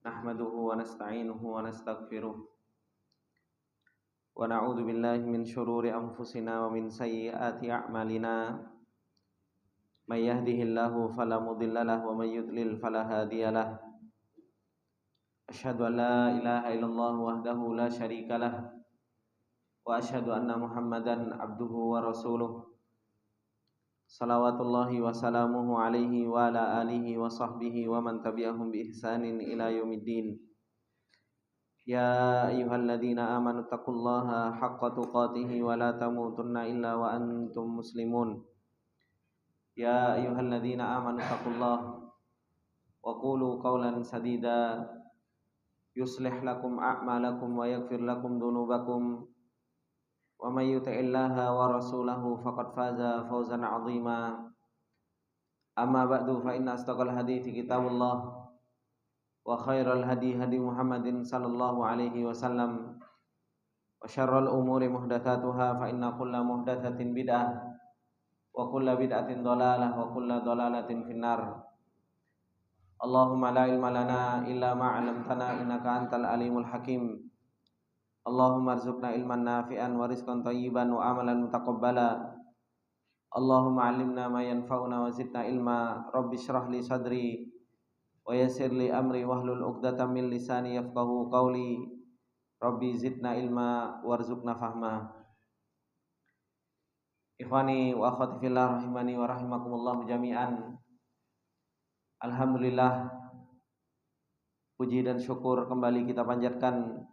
Nahmaduhu wa nasta'inuhu wa nastaghfiruh wa na'udzu billahi min syururi anfusina wa min sayyiati a'malina may yahdihillahu fala mudilla lahu wa may yudlil fala hadiyalah. Asyhadu an la ilaha illallah wahdahu la syarikalah wa asyhadu anna Muhammadan abduhu wa rasuluh. Salawatullahi wa salamuhu alaihi wa ala alihi wa sahbihi wa man tabi'ahum bi ihsanin ila yaumiddin. Ya ayyuhalladzina amanu taqullaha haqqa tuqatih wa la tamutunna illa wa antum muslimun. Ya ayyuhalladzina amanu taqullaha wa qulu qawlan sadida yuslih lakum a'malakum wa yaghfir lakum dhunubakum wa may yuti'illaha wa rasulahu faqad faza fawzan 'azima. Amma ba'du fa inna asdaqal hadithi kitabullah wa khairal hadi hadi Muhammadin sallallahu alaihi wasallam wa syarrul umuri muhdatsatuha fa inna kulla muhdatsatin bid'ah wa kulla bid'atin dhalalah wa kulla dhalalatin finnar. Allahumma la ilma lana illa ma 'allamtana innaka antal alimul hakim. Allahumma arzuqna ilman nafi'an wa rizqan thayyiban wa amalan mutaqabbala. Allahumma 'allimna ma yanfa'una wa zidna ilma. Rabbi shrah li sadri wa yassir li amri wahlul 'uqdatam min lisani yafqahu qawli. Rabbi zidna ilma warzuqna fahma. Ikhwani wa akhwati fillah rahimani wa rahimakumullah jami'an. Alhamdulillah, puji dan syukur kembali kita panjatkan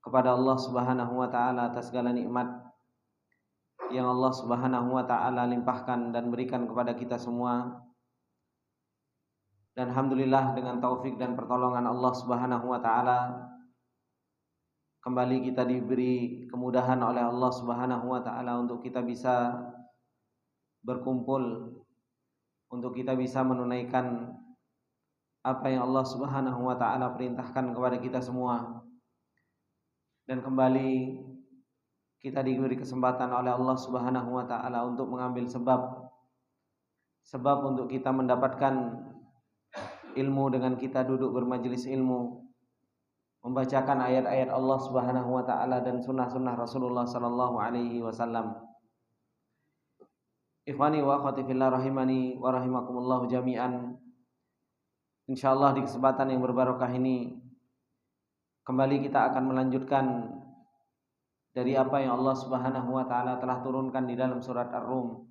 kepada Allah Subhanahu wa taala atas segala nikmat yang Allah Subhanahu wa taala limpahkan dan berikan kepada kita semua. Dan alhamdulillah dengan taufik dan pertolongan Allah Subhanahu wa taala kembali kita diberi kemudahan oleh Allah Subhanahu wa taala untuk kita bisa berkumpul, untuk kita bisa menunaikan apa yang Allah Subhanahu wa taala perintahkan kepada kita semua. Dan kembali kita diberi kesempatan oleh Allah Subhanahu wa taala untuk mengambil sebab untuk kita mendapatkan ilmu dengan kita duduk bermajelis ilmu, membacakan ayat-ayat Allah Subhanahu wa taala dan sunnah-sunnah Rasulullah sallallahu alaihi wasallam. Ikhwani wa akhwati fillah rahimani wa rahimakumullah jami'an. Insyaallah di kesempatan yang berbarokah ini kembali kita akan melanjutkan dari apa yang Allah Subhanahu wa taala telah turunkan di dalam surat Ar-Rum.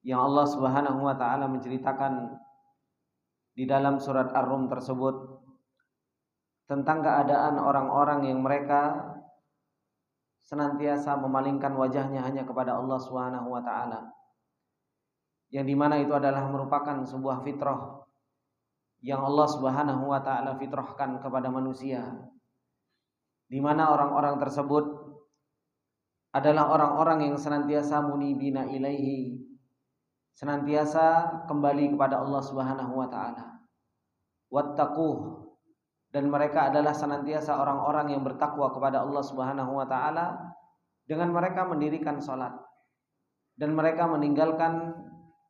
Yang Allah Subhanahu wa taala menceritakan di dalam surat Ar-Rum tersebut tentang keadaan orang-orang yang mereka senantiasa memalingkan wajahnya hanya kepada Allah Subhanahu wa taala. Yang dimana itu adalah merupakan sebuah fitrah yang Allah Subhanahu wa taala fitrahkan kepada manusia, di mana orang-orang tersebut adalah orang-orang yang senantiasa munibina ilaihi, senantiasa kembali kepada Allah Subhanahu wa taala. Wattaquh, dan mereka adalah senantiasa orang-orang yang bertakwa kepada Allah Subhanahu wa taala dengan mereka mendirikan salat dan mereka meninggalkan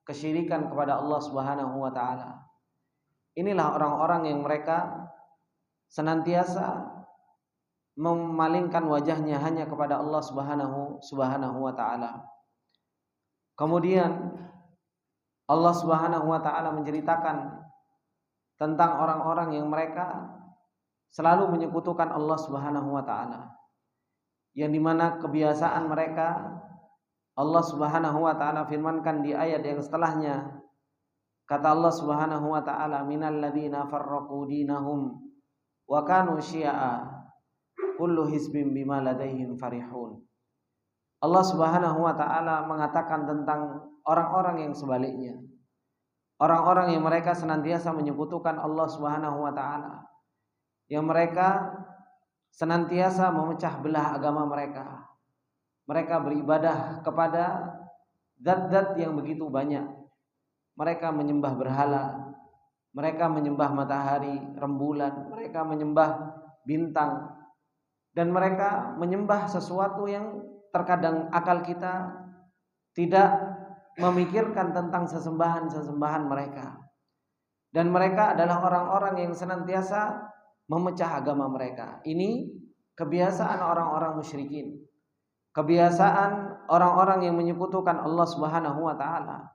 kesyirikan kepada Allah Subhanahu wa taala. Inilah orang-orang yang mereka senantiasa memalingkan wajahnya hanya kepada Allah Subhanahu wa taala. Kemudian Allah Subhanahu wa taala menceritakan tentang orang-orang yang mereka selalu menyekutukan Allah Subhanahu wa taala, yang dimana kebiasaan mereka Allah Subhanahu wa taala firmankan di ayat yang setelahnya. Kata Allah Subhanahu wa taala, minal ladzina farraqu dinahum wa kanu syi'a kullu hizbin bima ladaihim farihun. Allah Subhanahu wa taala mengatakan tentang orang-orang yang sebaliknya, orang-orang yang mereka senantiasa menyekutukan Allah Subhanahu wa taala, yang mereka senantiasa memecah belah agama mereka. Mereka beribadah kepada zat-zat yang begitu banyak. Mereka menyembah berhala, mereka menyembah matahari, rembulan, mereka menyembah bintang, dan mereka menyembah sesuatu yang terkadang akal kita tidak memikirkan tentang sesembahan-sesembahan mereka. dan mereka adalah orang-orang yang senantiasa memecah agama mereka. Ini kebiasaan orang-orang musyrikin, kebiasaan orang-orang yang menyekutukan Allah Subhanahu wa taala.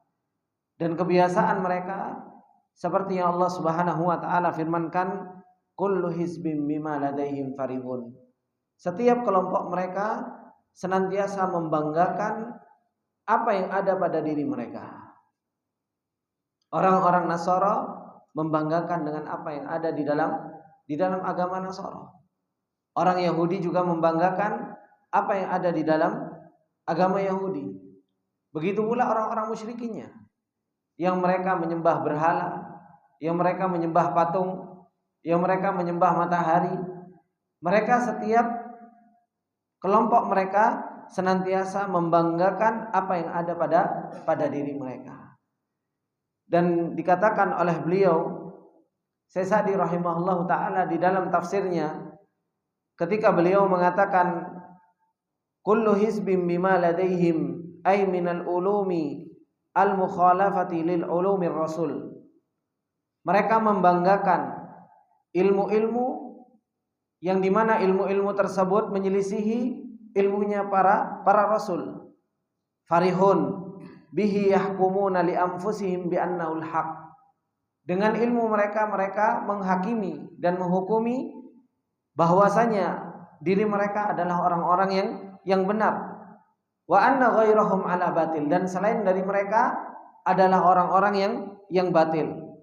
Dan kebiasaan mereka seperti yang Allah Subhanahu wa taala firmankan, kullu hizbim bima ladaihim farihun. Setiap kelompok mereka senantiasa membanggakan apa yang ada pada diri mereka. Orang-orang Nasara membanggakan dengan apa yang ada di dalam agama Nasara. Orang Yahudi juga membanggakan apa yang ada di dalam agama Yahudi. Begitu pula orang-orang musyrikinnya, yang mereka menyembah berhala, yang mereka menyembah patung, yang mereka menyembah matahari. Mereka setiap kelompok mereka senantiasa membanggakan apa yang ada pada diri mereka. Dan dikatakan oleh beliau Syekh Sa'di rahimahullahu taala di dalam tafsirnya, ketika beliau mengatakan kullu hizbin bima ladaihim ay minal ulumi al-mukhalafati lil ulumir rasul. Mereka membanggakan ilmu-ilmu yang dimana ilmu-ilmu tersebut menyelisihi ilmunya para rasul. Farihun bihi yahkumuna li anfusihim bi annahu al-haq. Dengan ilmu mereka menghakimi dan menghukumi bahwasanya diri mereka adalah orang-orang yang benar. Wa anna ghairahum ala batil, dan selain dari mereka adalah orang-orang yang batil.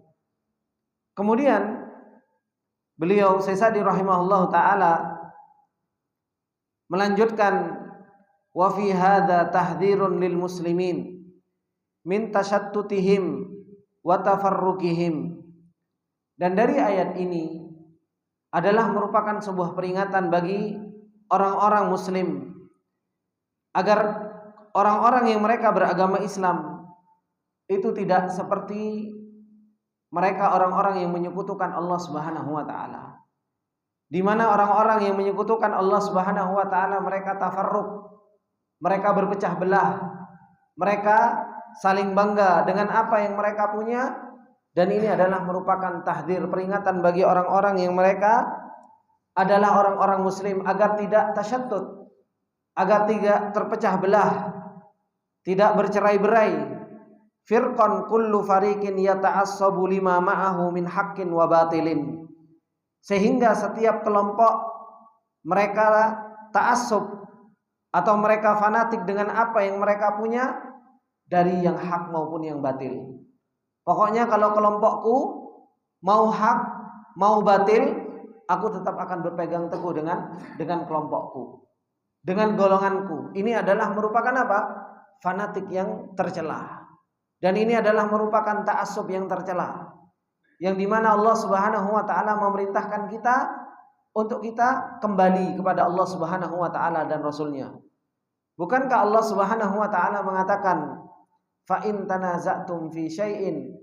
Kemudian beliau Syekh Sa'di rahimahullahu taala melanjutkan, wa fi hadza tahdhirun lil muslimin min tashattutihim wa tafarruqihim. Dan dari ayat ini adalah merupakan sebuah peringatan bagi orang-orang muslim agar orang-orang yang mereka beragama Islam itu tidak seperti mereka orang-orang yang menyekutukan Allah Subhanahu wa taala. Di mana orang-orang yang menyekutukan Allah Subhanahu wa taala mereka tafarruq, mereka berpecah belah, mereka saling bangga dengan apa yang mereka punya, dan ini adalah merupakan tahdzir, peringatan bagi orang-orang yang mereka adalah orang-orang muslim agar tidak tasyattut, agar tidak terpecah belah, tidak bercerai-berai. Firqan kullu fariqin yata'assabu lima ma'ahu min haqqin wa batilin. Sehingga setiap kelompok mereka ta'assub atau mereka fanatik dengan apa yang mereka punya dari yang hak maupun yang batil. Pokoknya kalau kelompokku mau hak, mau batil, aku tetap akan berpegang teguh dengan kelompokku, dengan golonganku. Ini adalah merupakan apa? Fanatik yang tercela. Dan ini adalah merupakan ta'assub yang tercela, yang dimana Allah Subhanahu wa ta'ala memerintahkan kita untuk kita kembali kepada Allah Subhanahu wa ta'ala dan Rasulnya. Bukankah Allah Subhanahu wa ta'ala mengatakan, fa in tanaza'tum fi syai'in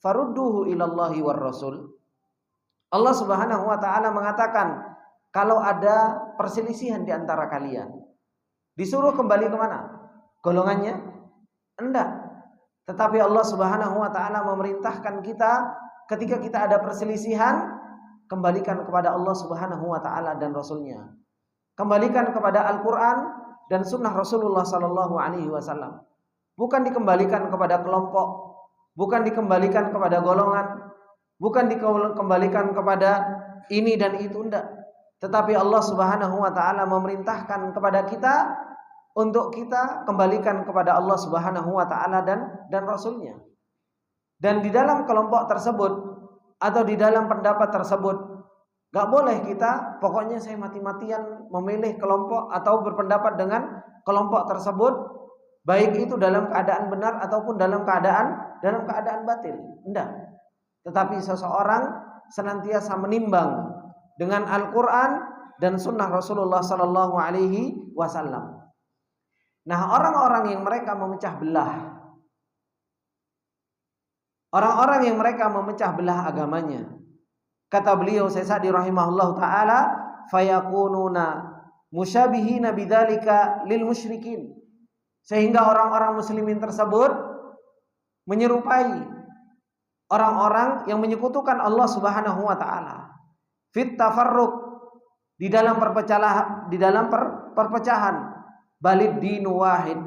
farudduhu ilallahi war rasul. Allah Subhanahu wa ta'ala mengatakan, kalau ada perselisihan di antara kalian, disuruh kembali kemana? Golongannya? Enggak. Tetapi Allah Subhanahu wa ta'ala memerintahkan kita ketika kita ada perselisihan, kembalikan kepada Allah Subhanahu wa ta'ala dan Rasulnya. Kembalikan kepada Al-Quran dan sunnah Rasulullah sallallahu alaihi wasallam. Bukan dikembalikan kepada kelompok, bukan dikembalikan kepada golongan, bukan dikembalikan kepada ini dan itu, enggak. Tetapi Allah Subhanahu wa ta'ala memerintahkan kepada kita untuk kita kembalikan kepada Allah Subhanahu wa ta'ala dan Rasulnya. Dan di dalam kelompok tersebut atau di dalam pendapat tersebut, gak boleh kita pokoknya saya mati-matian memilih kelompok atau berpendapat dengan kelompok tersebut, baik itu dalam keadaan benar ataupun dalam keadaan batil. Enggak. Tetapi seseorang senantiasa menimbang dengan Al-Quran dan sunnah Rasulullah sallallahu alaihi wasallam. Nah, orang-orang yang mereka memecah belah, orang-orang yang mereka memecah belah agamanya, kata beliau Syekh Sa'di rahimahullahu taala, fayakununa musyabihina bidzalika lil musyrikin. Sehingga orang-orang muslimin tersebut menyerupai orang-orang yang menyekutukan Allah Subhanahu wa taala. Fit tafarruq, di dalam perpecahan. Balid dinu wahid,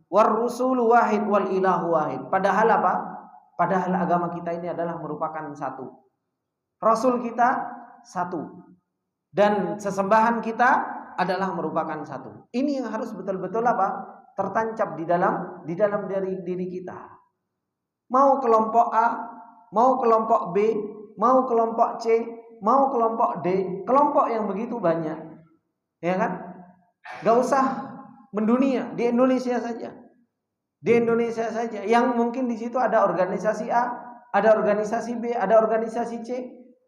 war rusulu wahid, wal ilahu wahid. Padahal apa? Padahal agama kita ini adalah merupakan satu. Rasul kita satu. Dan sesembahan kita adalah merupakan satu. Ini yang harus betul-betul apa? Tertancap di dalam diri kita. Mau kelompok A, mau kelompok B, mau kelompok C, mau kelompok D, kelompok yang begitu banyak, ya kan? Gak usah mendunia, di Indonesia saja. Di Indonesia saja, yang mungkin di situ ada organisasi A, ada organisasi B, ada organisasi C.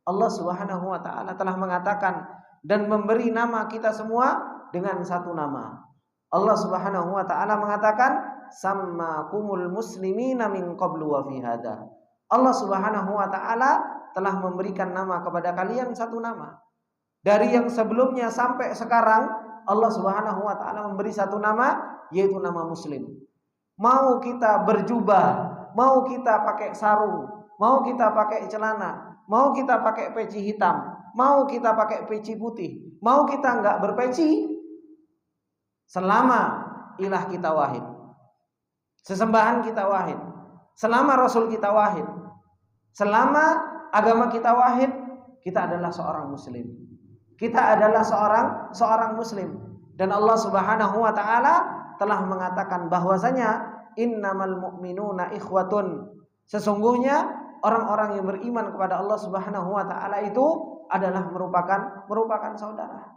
Allah Subhanahu wa taala telah mengatakan dan memberi nama kita semua dengan satu nama. Allah Subhanahu wa taala mengatakan sammakumul muslimina min qablu wa fi hada. Allah Subhanahu wa taala telah memberikan nama kepada kalian satu nama. Dari yang sebelumnya sampai sekarang Allah Subhanahu wa taala memberi satu nama, yaitu nama muslim. Mau kita berjubah, mau kita pakai sarung, mau kita pakai celana, mau kita pakai peci hitam, mau kita pakai peci putih, mau kita enggak berpeci, selama ilah kita wahid, sesembahan kita wahid, selama rasul kita wahid, selama agama kita wahid, kita adalah seorang muslim. Kita adalah seorang muslim. Dan Allah Subhanahu wa taala telah mengatakan bahwasanya innamal mu'minuna ikhwatun. Sesungguhnya orang-orang yang beriman kepada Allah Subhanahu wa taala itu adalah merupakan saudara.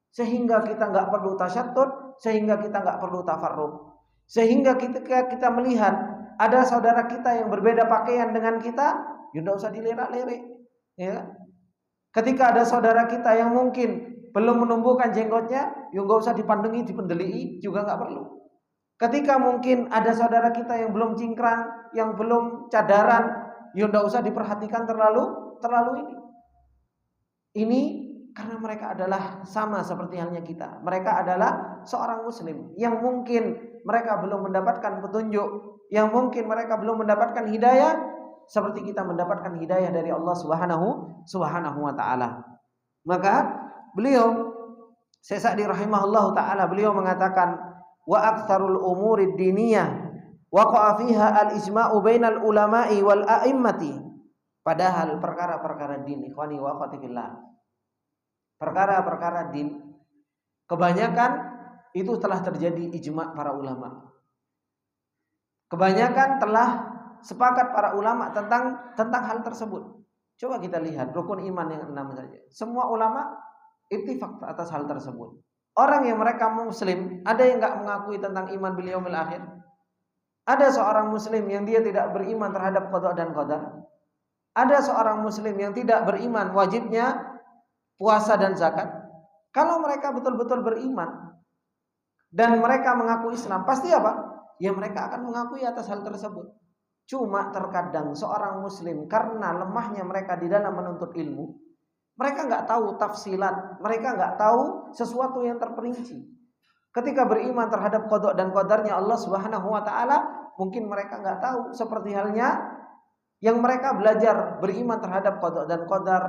Sehingga kita enggak perlu tasyattut, sehingga kita enggak perlu tafarruq. Sehingga ketika kita melihat ada saudara kita yang berbeda pakaian dengan kita, ya enggak usah dilirik-lirik, ya. Ketika ada saudara kita yang mungkin belum menumbuhkan jenggotnya, ya enggak usah dipandengi, dipendelii, juga enggak perlu. Ketika mungkin ada saudara kita yang belum cingkrang, yang belum cadaran, ya enggak usah diperhatikan terlalu ini. Ini karena mereka adalah sama seperti halnya kita. Mereka adalah seorang muslim yang mungkin mereka belum mendapatkan petunjuk, yang mungkin mereka belum mendapatkan hidayah seperti kita mendapatkan hidayah dari Allah Subhanahu wa taala. Maka beliau Syekh Sa'di rahimahullahu taala beliau mengatakan wa aktsarul umuri diniyah waqa'a fiha al-ijma'u bainal ulama'i wal a'immati. Padahal perkara-perkara din, ikhwani wa akhwati fillah, perkara-perkara din kebanyakan itu telah terjadi ijma' para ulama. Kebanyakan telah sepakat para ulama tentang hal tersebut. Coba kita lihat rukun iman yang 6 saja. Semua ulama ittifaq atas hal tersebut. Orang yang mereka muslim, ada yang enggak mengakui tentang iman bil yaumil akhir. Ada seorang muslim yang dia tidak beriman terhadap qada dan qadar. Ada seorang muslim yang tidak beriman wajibnya puasa dan zakat. Kalau mereka betul-betul beriman dan mereka mengaku Islam, pasti apa? Ya mereka akan mengakui atas hal tersebut. Cuma terkadang seorang muslim karena lemahnya mereka di dalam menuntut ilmu, mereka enggak tahu tafsilat, mereka enggak tahu sesuatu yang terperinci. Ketika beriman terhadap qada dan qadarnya Allah Subhanahu wa taala, mungkin mereka enggak tahu seperti halnya yang mereka belajar beriman terhadap qada dan qadar,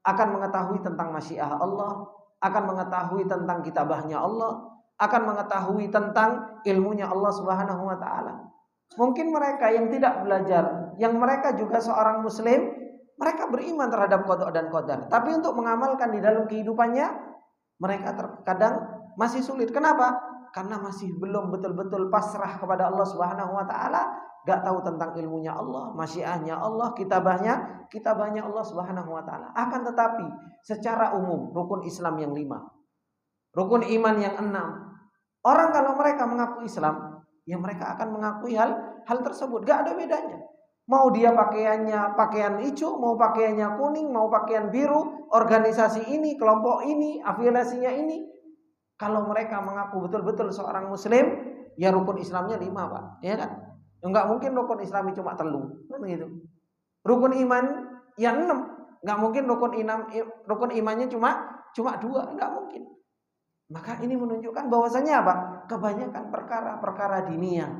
akan mengetahui tentang masyiah Allah, akan mengetahui tentang kitabahnya Allah, akan mengetahui tentang ilmunya Allah Subhanahu wa taala. Mungkin mereka yang tidak belajar, yang mereka juga seorang muslim, mereka beriman terhadap qada dan qadar, tapi untuk mengamalkan di dalam kehidupannya mereka terkadang masih sulit. Kenapa? Karena masih belum betul-betul pasrah kepada Allah Subhanahu wa taala, enggak tahu tentang ilmunya Allah, masyiahnya Allah, kitabahnya Allah Subhanahu wa taala. Akan tetapi secara umum rukun Islam yang 5, rukun iman yang 6, orang kalau mereka mengaku Islam, ya mereka akan mengakui hal tersebut, enggak ada bedanya. Mau dia pakaiannya pakaian hijau, mau pakaiannya kuning, mau pakaian biru, organisasi ini, kelompok ini, afiliasinya ini. Kalau mereka mengaku betul-betul seorang muslim, ya rukun Islamnya 5, Pak. Ya kan? Enggak mungkin rukun Islamnya cuma 3, kan gitu. Rukun iman yang 6, enggak mungkin rukun imannya cuma 2, enggak mungkin. Maka ini menunjukkan bahwasanya apa? Kebanyakan perkara-perkara diniyah,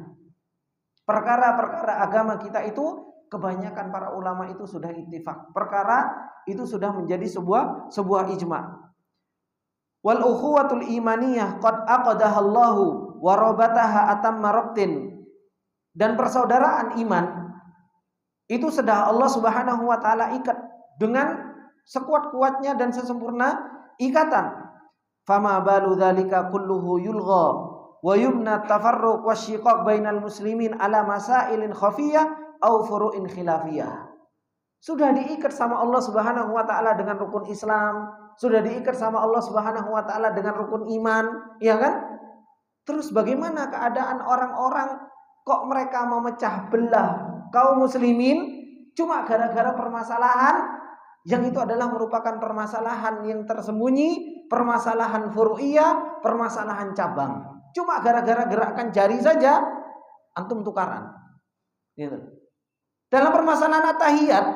perkara-perkara agama kita itu kebanyakan para ulama itu sudah ittifaq. Perkara itu sudah menjadi sebuah ijma'. Wal ukhuwatul imaniyah qad aqadaha Allahu wa rabataha atamma rabtin. Dan persaudaraan iman itu sudah Allah Subhanahu wa taala ikat dengan sekuat-kuatnya dan sesempurna ikatan. Fama balu dzalika kulluhu yulgha wa yumna tafarruq wasyiqaq bainal muslimin ala masailin khafiyah au furu'in khilafiyah. Sudah diikat sama Allah Subhanahu wa taala dengan rukun Islam, sudah diikat sama Allah Subhanahu wa taala dengan rukun iman, ya kan? Terus bagaimana keadaan orang-orang kok mereka memecah belah kaum muslimin cuma gara-gara permasalahan yang itu adalah merupakan permasalahan yang tersembunyi, permasalahan furu'iyah, permasalahan cabang. Cuma gara-gara gerakan jari saja antum tukaran. Gitu. Dalam permasalahan tahiyat,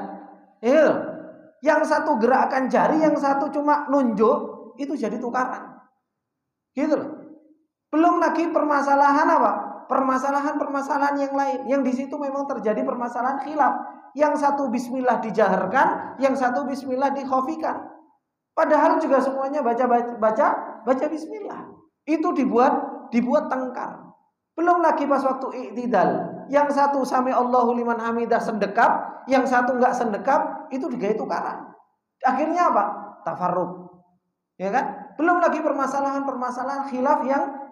yang satu gerakan jari, yang satu cuma nunjuk, itu jadi tukaran. Gitu loh. Belum lagi permasalahan apa? Permasalahan-permasalahan yang lain, yang di situ memang terjadi permasalahan khilaf. Yang satu bismillah dijaharkan, yang satu bismillah dikhafikan. Padahal juga semuanya baca bismillah. Itu dibuat tengkar. Belum lagi pas waktu i'tidal, yang satu sami Allahu liman hamidah sendekap, yang satu enggak sendekap, itu digaya tukaran. Akhirnya apa? Tafarruq. Ya kan? Belum lagi permasalahan-permasalahan khilaf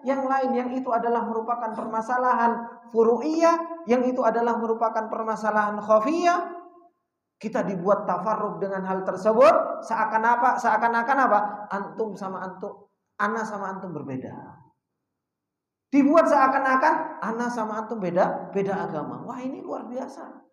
yang lain, yang itu adalah merupakan permasalahan furu'iyah, yang itu adalah merupakan permasalahan khafiyah. Kita dibuat tafarruq dengan hal tersebut, seakan-akan apa? Antum sama antum, ana sama antum berbeda. Dibuat seakan-akan ana sama antum beda agama. Wah, ini luar biasa.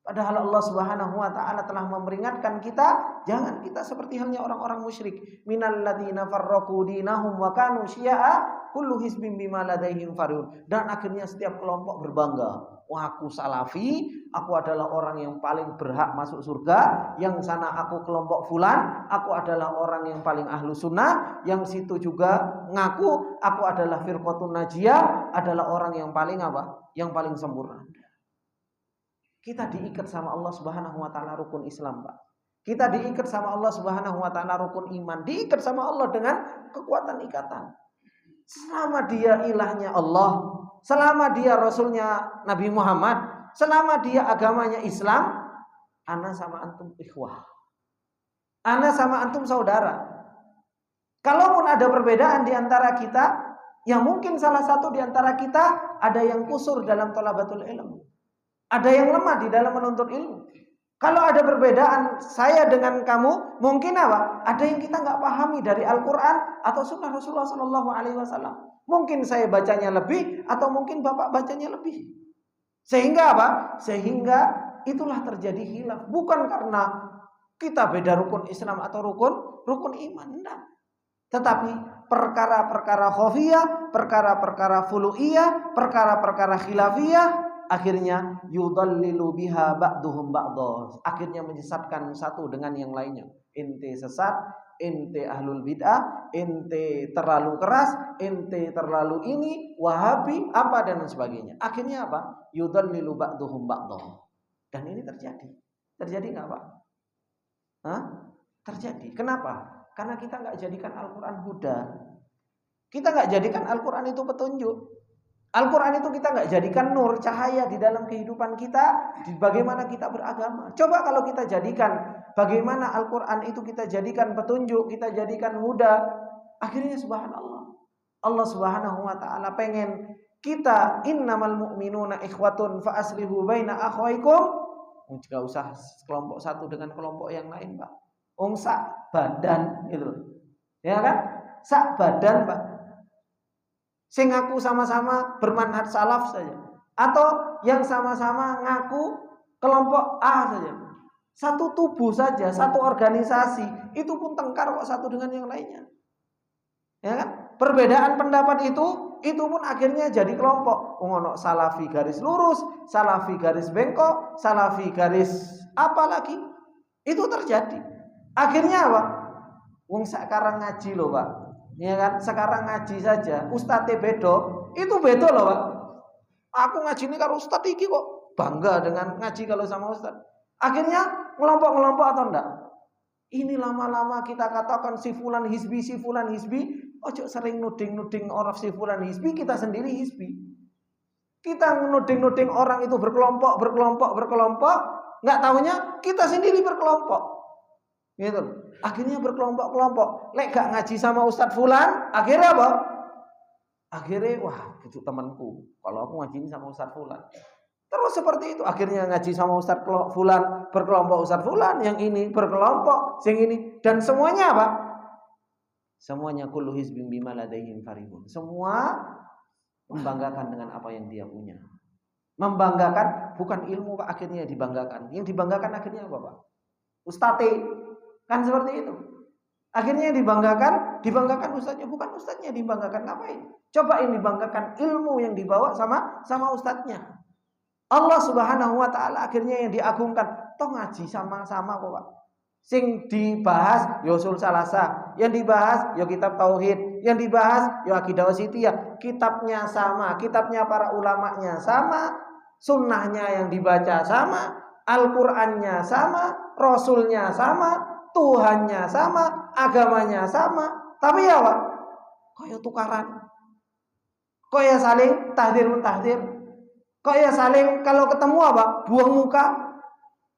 Padahal Allah Subhanahu wa taala telah memperingatkan kita, jangan kita seperti halnya orang-orang musyrik. Minal ladzina farraqu dinahum wa kanu syi'a kullu hizbin bima ladaihim farihun. Dan akhirnya setiap kelompok berbangga, wah aku salafi, aku adalah orang yang paling berhak masuk surga. Yang sana aku kelompok fulan, aku adalah orang yang paling ahlu sunnah. Yang situ juga ngaku aku adalah firqatun najiyah, adalah orang yang paling apa? Yang paling sempurna. Kita diikat sama Allah Subhanahu wa taala rukun Islam, Pak. Kita diikat sama Allah Subhanahu wa taala rukun iman, diikat sama Allah dengan kekuatan ikatan. Selama dia ilahnya Allah, selama dia rasulnya Nabi Muhammad, selama dia agamanya Islam, ana sama antum ikhwah. Ana sama antum saudara. Kalaupun ada perbedaan di antara kita, ya mungkin salah satu di antara kita ada yang kusur dalam thalabatul ilm. Ada yang lemah di dalam menuntut ilmu. Kalau ada perbedaan saya dengan kamu, mungkin apa? Ada yang kita nggak pahami dari Al-Quran atau Sunnah Rasulullah SAW. Mungkin saya bacanya lebih, atau mungkin bapak bacanya lebih. Sehingga apa? Sehingga itulah terjadi khilaf. Bukan karena kita beda rukun Islam atau rukun iman, enggak. Tetapi perkara-perkara khafiyah, perkara-perkara fulu'iyah, perkara-perkara khilafiyah, akhirnya yudallilu biha ba'duhum ba'dha. Akhirnya menyesatkan satu dengan yang lainnya. Ente sesat, ente ahlul bid'ah, ente terlalu keras, ente terlalu ini, wahabi, apa dan sebagainya. Akhirnya apa? Yudallilu ba'duhum ba'dha. Dan ini terjadi. Terjadi enggak, Pak? Hah? Terjadi. Kenapa? Karena kita enggak jadikan Al-Qur'an huda. Kita enggak jadikan Al-Qur'an itu petunjuk. Al-Quran itu kita nggak jadikan nur, cahaya di dalam kehidupan kita, di bagaimana kita beragama. Coba kalau kita jadikan bagaimana Al-Quran itu kita jadikan petunjuk, kita jadikan huda, akhirnya subhanallah. Allah Subhanahu wa taala pengen kita, innamal mu'minuna ikhwatun fa aslihu baina akhwaikum. Enggak usah kelompok satu dengan kelompok yang lain, Pak. Sak badan itu. Ya kan? Sak badan, Pak. Sing ngaku sama-sama bermanhaj salaf saja, atau yang sama-sama ngaku kelompok A saja, satu tubuh saja, satu organisasi, itu pun tengkar kok satu dengan yang lainnya. Ya kan? Perbedaan pendapat itu pun akhirnya jadi kelompok. Ngono salafi garis lurus, salafi garis bengkok, salafi garis apa lagi? Itu terjadi. Akhirnya apa? Wong sekarang ngaji loh, Pak. Ya kan, sekarang ngaji saja ustadz bedo, itu bedo loh, Pak. Aku ngaji ini karo ustadz iki kok bangga dengan ngaji kalau sama ustaz. Akhirnya ngelompok-ngelompok atau enggak? Ini lama-lama kita katakan si fulan hizbi, si fulan hizbi. Ojo sering nuding-nuding orang si fulan hizbi, kita sendiri hizbi. Kita nuding-nuding orang itu berkelompok, nggak tahunya kita sendiri berkelompok. Gitu. Akhirnya berkelompok-kelompok. Lek gak ngaji sama Ustadz fulan, akhirnya apa? Akhirnya wah, itu temanku. Kalau aku ngaji sama Ustadz fulan. Terus seperti itu. Akhirnya ngaji sama Ustadz fulan, berkelompok Ustadz fulan, yang ini berkelompok, yang ini, dan semuanya apa? Semuanya kullu hizbin bima ladaihim farihun. Semua membanggakan dengan apa yang dia punya. Membanggakan bukan ilmu Pak, akhirnya dibanggakan. Yang dibanggakan akhirnya apa Pak? Ustadz. Kan seperti itu. Akhirnya dibanggakan ustadznya, bukan ustadznya dibanggakan, ngapain? Coba ini dibanggakan ilmu yang dibawa sama ustadznya. Allah Subhanahu wa taala akhirnya yang diagungkan. Toh ngaji sama-sama kok Pak. Sing dibahas ya usul salasa, yang dibahas ya kitab tauhid, yang dibahas ya akidah wasithiyah. Kitabnya sama, kitabnya para ulamanya sama, sunnahnya yang dibaca sama, Al-Qur'annya sama, Rasulnya sama, Tuhannya sama, agamanya sama, tapi ya Pak, kaya tukaran, kaya saling tahdir-mentahdir, kaya saling kalau ketemu apa, buang muka.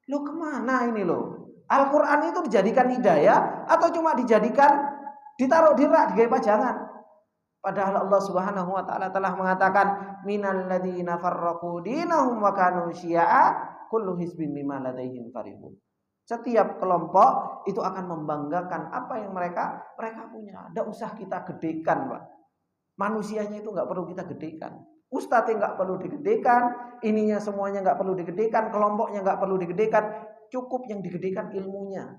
Lo kemana ini lo? Al-Quran itu dijadikan hidayah atau cuma dijadikan ditaruh di rak, digawe pajangan? Padahal Allah Subhanahu wa taala telah mengatakan minal ladzina farraqu dinahum wa kanu syi'a kullu hizbin bima ladaihim farihun. Setiap kelompok itu akan membanggakan apa yang mereka punya. Tidak usah kita gedekan, Pak. Manusianya itu nggak perlu kita gedekan. Ustadznya nggak perlu digedekan, ininya semuanya nggak perlu digedekan, kelompoknya nggak perlu digedekan. Cukup yang digedekan ilmunya.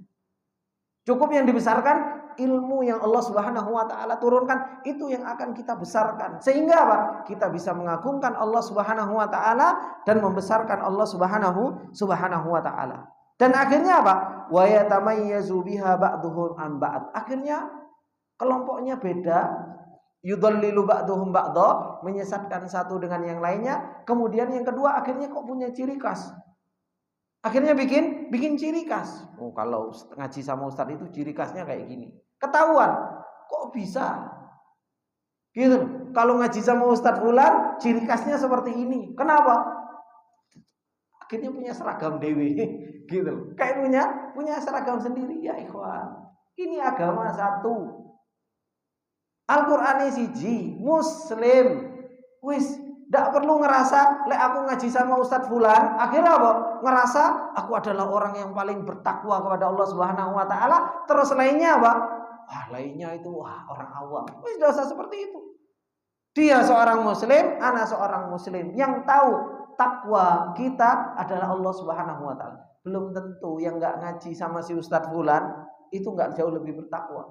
Cukup yang dibesarkan ilmu yang Allah Subhanahu wa taala turunkan, itu yang akan kita besarkan. Sehingga apa? Kita bisa mengagungkan Allah Subhanahu wa taala dan membesarkan Allah Subhanahu wa taala. Dan akhirnya apa? Wa yatamayyazu biha ba'duhum an ba'd. Akhirnya kelompoknya beda, yudhallilu ba'duhum ba'dha, menyesatkan satu dengan yang lainnya. Kemudian yang kedua akhirnya kok punya ciri khas. Akhirnya bikin ciri khas. Oh, kalau ngaji sama ustaz itu ciri khasnya kayak gini. Ketahuan. Kok bisa? Gitu. Kalau ngaji sama ustaz fulan, ciri khasnya seperti ini. Kenapa? Akhirnya punya seragam dewi, gitu. Kayak punya seragam sendiri ya ikhwan. Ini agama satu. Al-Qur'an siji, Muslim. Wis, ndak perlu ngerasa lek aku ngaji sama Ustadz fulan, akhirnya apa? Ngerasa aku adalah orang yang paling bertakwa kepada Allah Subhanahu wa taala, terus lainnya apa? Lainnya itu orang awam. Wis ndak usah seperti itu. Dia seorang muslim, ana seorang muslim yang tahu takwa kita adalah Allah Subhanahu wa taala. Belum tentu yang enggak ngaji sama si Ustadz fulan itu enggak jauh lebih bertakwa.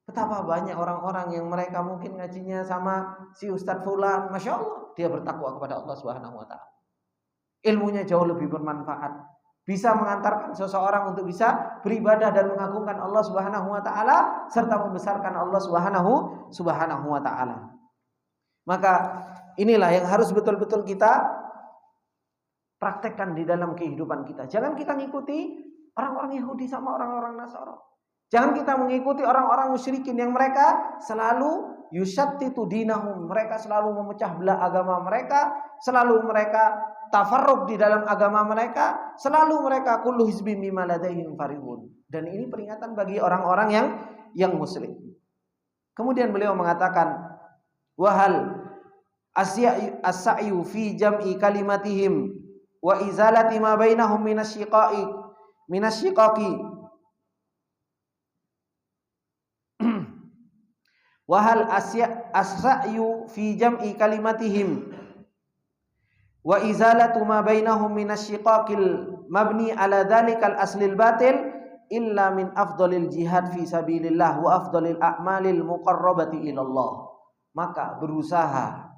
Betapa banyak orang-orang yang mereka mungkin ngajinya sama si Ustadz fulan, Masya Allah, dia bertakwa kepada Allah Subhanahu wa taala. Ilmunya jauh lebih bermanfaat, bisa mengantarkan seseorang untuk bisa beribadah dan mengagungkan Allah Subhanahu wa taala serta membesarkan Allah Subhanahu wa taala. Maka inilah yang harus betul-betul kita praktekkan di dalam kehidupan kita. Jangan kita ngikuti orang-orang Yahudi sama orang-orang Nasara. Jangan kita mengikuti orang-orang musyrikin yang mereka selalu yusyattitu dinahum. Mereka selalu memecah belah agama mereka, selalu mereka tafarruq di dalam agama mereka, selalu mereka kullu hizbin bima ladaihim farihun. Dan ini peringatan bagi orang-orang yang muslim. Kemudian beliau mengatakan wahal as-sa'yu fi jam'i kalimatihim wa izalati ma bainahum minasyiqaqi wahal as-sa'yu fi jam'i kalimatihim wa izalatu ma bainahum minasyiqaqil mabni ala dhalikal aslil batil illa min afdalil jihad fi sabilillah wa afdalil a'malil muqarrabati ilallah. Maka berusaha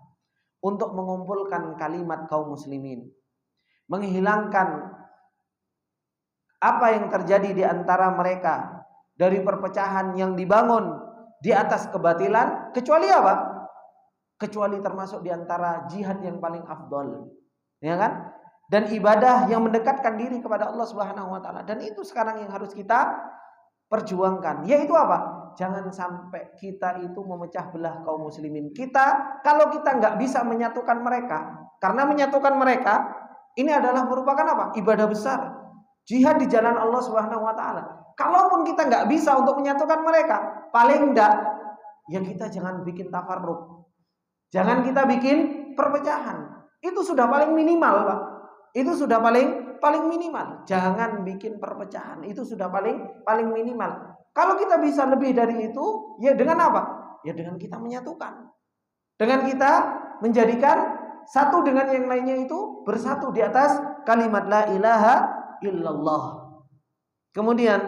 untuk mengumpulkan kalimat kaum muslimin, menghilangkan apa yang terjadi di antara mereka dari perpecahan yang dibangun di atas kebatilan, kecuali apa? Kecuali termasuk di antara jihad yang paling afdol, ya kan? dan ibadah yang mendekatkan diri kepada Allah Subhanahu wa taala. Dan itu sekarang yang harus kita perjuangkan. Yaitu apa? Jangan sampai kita itu memecah belah kaum muslimin. Kalau kita nggak bisa menyatukan mereka, karena menyatukan mereka ini adalah merupakan apa? Ibadah besar. Jihad di jalan Allah Subhanahu wa taala. Kalaupun kita nggak bisa untuk menyatukan mereka, paling enggak ya kita jangan bikin tafarruq. Jangan kita bikin perpecahan. Itu sudah paling minimal, Pak. Itu sudah paling minimal. Jangan bikin perpecahan. Itu sudah paling minimal. Kalau kita bisa lebih dari itu, ya dengan apa? Ya dengan kita menyatukan. Dengan kita menjadikan satu dengan yang lainnya itu bersatu di atas kalimat la ilaha illallah. Kemudian,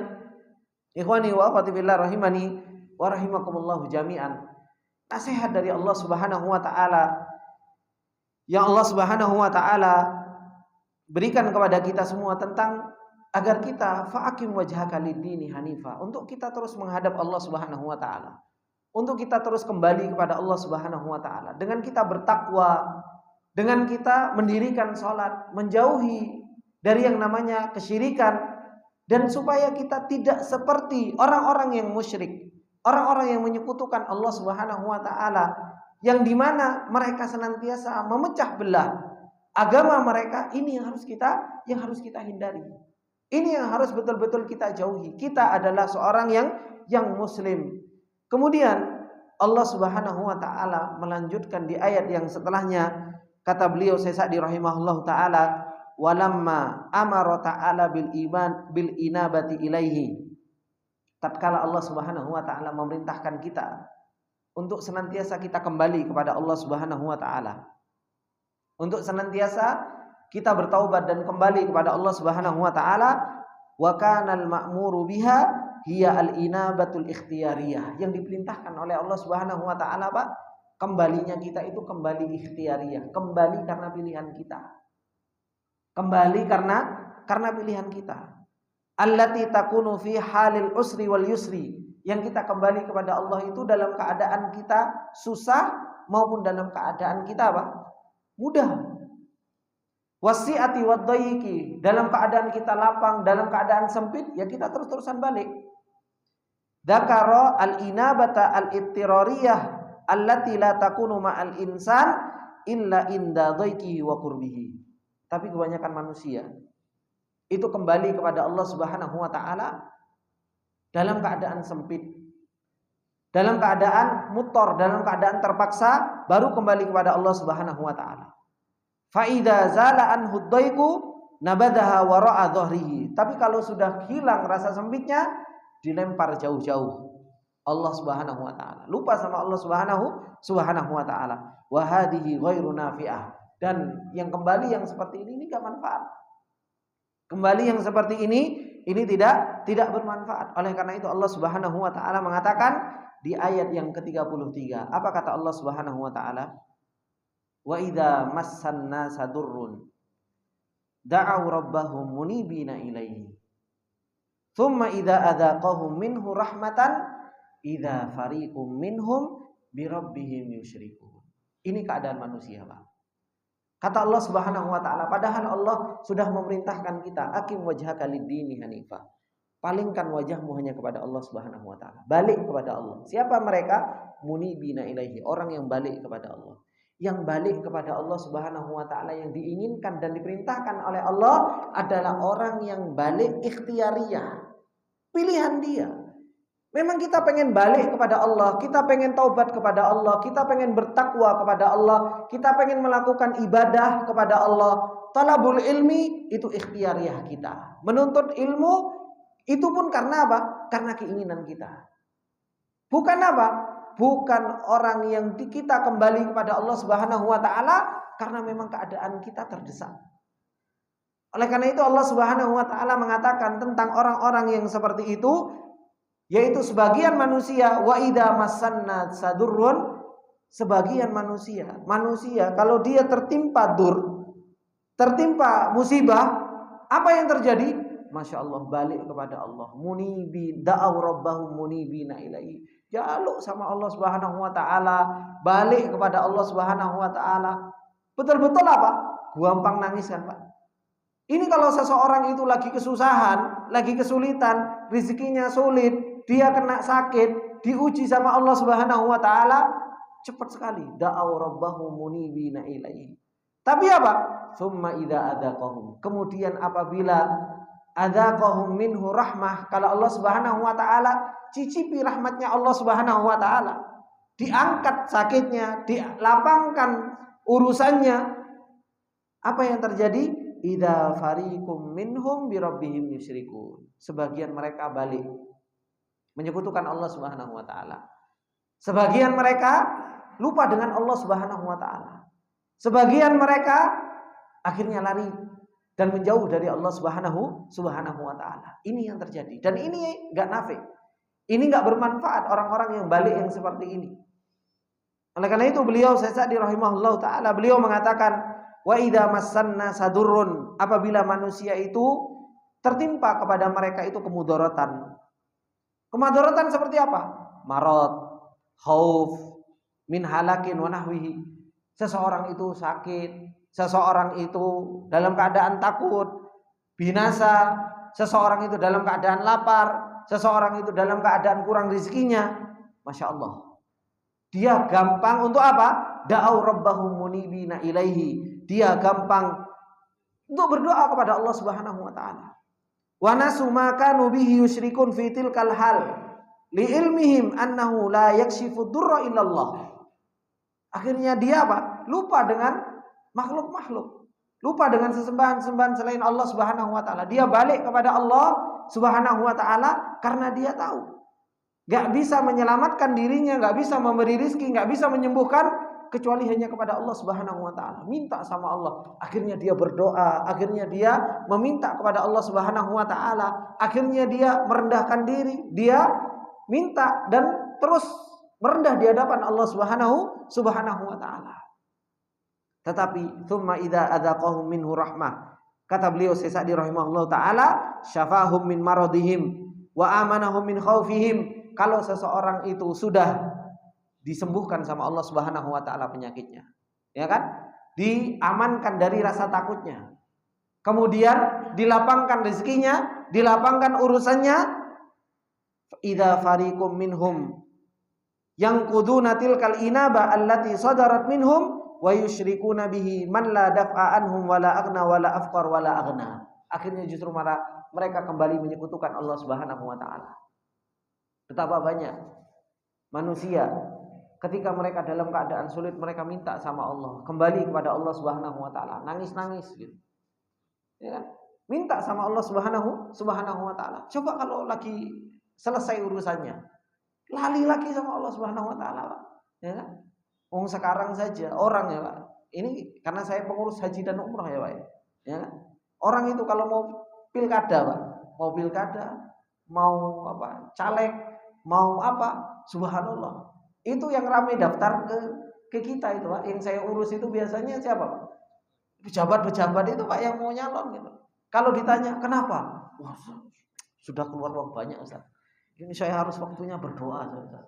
ikhwani wa akhwati fillah rahimani wa rahimakumullah jami'an. Nasihat dari Allah Subhanahu wa taala yang Allah Subhanahu wa taala berikan kepada kita semua tentang agar kita fa'akim wajhaka lid-dini hanifa, untuk kita terus menghadap Allah Subhanahu wa taala, untuk kita terus kembali kepada Allah Subhanahu wa taala dengan kita bertakwa, dengan kita mendirikan salat, menjauhi dari yang namanya kesyirikan, dan supaya kita tidak seperti orang-orang yang musyrik, orang-orang yang menyekutukan Allah Subhanahu wa taala, yang dimana mereka senantiasa memecah belah agama mereka. Ini yang harus kita hindari. Ini yang harus betul-betul kita jauhi. Kita adalah seorang yang muslim. Kemudian Allah Subhanahu wa taala melanjutkan di ayat yang setelahnya, kata beliau Syekh Sa'di rahimahullahu taala, walamma amara ta'ala bil inabati ilaihi. Tatkala Allah Subhanahu wa taala memerintahkan kita untuk senantiasa kita kembali kepada Allah Subhanahu wa taala, untuk senantiasa kita bertaubat dan kembali kepada Allah Subhanahu wa taala, wa kanal ma'muru biha hiya al-inabatul ikhtiyariyah. Yang diperintahkan oleh Allah Subhanahu wa taala, Pak, kembalinya kita itu kembali ikhtiyariyah, kembali karena pilihan kita. Kembali karena pilihan kita. Allati takunu fi halil usri wal yusri. Yang kita kembali kepada Allah itu dalam keadaan kita susah maupun dalam keadaan kita apa? Mudah. Wasi'ati waddaiki, dalam keadaan kita lapang, dalam keadaan sempit, ya kita terus-terusan balik. Dzakara al-inabata al-ittirariyah allati la takunu ma'al insan illa inda dhaiqihi wa qurbihi. Tapi kebanyakan manusia itu kembali kepada Allah Subhanahu wa taala dalam keadaan sempit, dalam keadaan mutor, dalam keadaan terpaksa, baru kembali kepada Allah Subhanahu wa taala. Fa idza zala anhu dhaiqu nabadaha wara'a dhahrihi. Tapi kalau sudah hilang rasa sempitnya, dilempar jauh-jauh Allah Subhanahu wa taala. Lupa sama Allah Subhanahu wa taala. Wa hadhihi ghairu nafi'ah. Dan yang kembali yang seperti ini enggak manfaat. Kembali yang seperti ini tidak bermanfaat. Oleh karena itu Allah Subhanahu wa taala mengatakan di ayat yang ke-33. Apa kata Allah Subhanahu wa taala? Wa idza massan nasa durrun da'u rabbahum munibina ilaihi. Thumma idza adzaqahum minhu rahmatan idza fariqum minhum bi rabbihim yusyrikun. Ini keadaan manusia, Pak. Kata Allah Subhanahu wa taala, padahal Allah sudah memerintahkan kita, aqim wajhaka lid-dini hanifah. Palingkan wajahmu hanya kepada Allah Subhanahu wa taala. Balik kepada Allah. Siapa mereka? Munibina ilaihi, orang yang balik kepada Allah. Yang balik kepada Allah Subhanahu wa taala, yang diinginkan dan diperintahkan oleh Allah adalah orang yang balik ikhtiyariyah. Pilihan dia. Memang kita pengen balik kepada Allah, kita pengen taubat kepada Allah, kita pengen bertakwa kepada Allah, kita pengen melakukan ibadah kepada Allah. Talabul ilmi itu ikhtiyariyah kita. Menuntut ilmu itu pun karena apa? Karena keinginan kita. Bukan apa? Bukan orang yang kita kembali kepada Allah Subhanahu wa taala karena memang keadaan kita terdesak. Oleh karena itu Allah Subhanahu wa taala mengatakan tentang orang-orang yang seperti itu, yaitu sebagian manusia, wa idza massanna sadurrun, sebagian manusia kalau dia tertimpa tertimpa musibah, apa yang terjadi? Masya Allah, balik kepada Allah. Munibi da'aw rabbahum munibina ilaihi. Jaluk sama Allah Subhanahu wa taala, balik kepada Allah Subhanahu wa taala. Betul-betul apa? Gampang nangis kan, Pak? Ini kalau seseorang itu lagi kesusahan, lagi kesulitan, rezekinya sulit, dia kena sakit, diuji sama Allah Subhanahu wa taala, cepat sekali da'au rabbahum munibina ilaihi. Tapi apa? Summa idza adaqahum. Kemudian apabila adaqahum minhu rahmah, kalau Allah Subhanahu wa taala cicipi rahmatnya Allah Subhanahu wa taala, diangkat sakitnya, dilapangkan urusannya, apa yang terjadi? Idza fariqum minhum bi rabbihim yusyrikun. Sebagian mereka balik menyekutukan Allah Subhanahu wa taala. Sebagian mereka lupa dengan Allah Subhanahu wa taala. Sebagian mereka akhirnya lari dan menjauh dari Allah Subhanahu wa taala. Ini yang terjadi dan ini enggak nafik. Ini enggak bermanfaat orang-orang yang balik yang seperti ini. Oleh karena itu beliau Sa'di rahimahullahu taala beliau mengatakan wa idza massanna sadurrun, apabila manusia itu tertimpa kepada mereka itu kemudaratan. Kemudaratan seperti apa? Marad, khauf, min halakin wa nahwihi. Seseorang itu sakit, seseorang itu dalam keadaan takut, binasa, seseorang itu dalam keadaan lapar, seseorang itu dalam keadaan kurang rezekinya. Masya Allah. Dia gampang untuk apa? Da'au rabbahum munibina ilaihi. Dia gampang untuk berdoa kepada Allah Subhanahu wa taala. Wa nasu ma kanu bihi yusyrikun fi tilkal hal li ilmihim annahu la yakshifu durra illallah. Akhirnya dia apa? Lupa dengan makhluk-makhluk. Lupa dengan sesembahan-sembahan selain Allah Subhanahu wa taala. Dia balik kepada Allah Subhanahu wa taala karena dia tahu enggak bisa menyelamatkan dirinya, enggak bisa memberi rezeki, enggak bisa menyembuhkan kecuali hanya kepada Allah Subhanahu wa taala. Minta sama Allah. Akhirnya dia berdoa, akhirnya dia meminta kepada Allah Subhanahu wa taala. Akhirnya dia merendahkan diri, dia minta dan terus merendah di hadapan Allah Subhanahu wa taala. Tetapi tsumma idza adzaqahum minhu rahmah. Kata beliau Sa'di rahimahullahu taala, syafahum min maradihim wa amanahum min khaufihim. Kalau seseorang itu sudah disembuhkan sama Allah Subhanahu wa taala penyakitnya, ya kan? Diamankan dari rasa takutnya. Kemudian dilapangkan rezekinya, dilapangkan urusannya. Idza fariqum minhum yanquduna tilkal inaba allati sadarat minhum wa yusyrikuna bihi man la daf'a anhum wala aghna wala afqar wala aghna. Akhirnya justru mereka kembali menyekutukan Allah Subhanahu wa taala. Betapa banyak manusia ketika mereka dalam keadaan sulit mereka minta sama Allah, kembali kepada Allah Subhanahu wa taala, nangis-nangis gitu. Ya kan? Minta sama Allah Subhanahu wa taala. Coba kalau lagi selesai urusannya, lali lagi sama Allah Subhanahu wa taala, Pak. Ya kan? Sekarang saja orang ya, Pak. Ini karena saya pengurus haji dan umrah ya, Pak. Ya kan? Orang itu kalau mau pilkada, Pak, mau apa? Caleg, mau apa? Subhanallah. Itu yang ramai daftar ke kita itu, Pak. Yang saya urus itu biasanya siapa, Pak? Pejabat-pejabat itu, Pak, yang mau nyalon gitu. Kalau ditanya, "Kenapa?" Wah, sudah keluar uang banyak, Ustaz. Ini saya harus waktunya berdoa, Ustaz.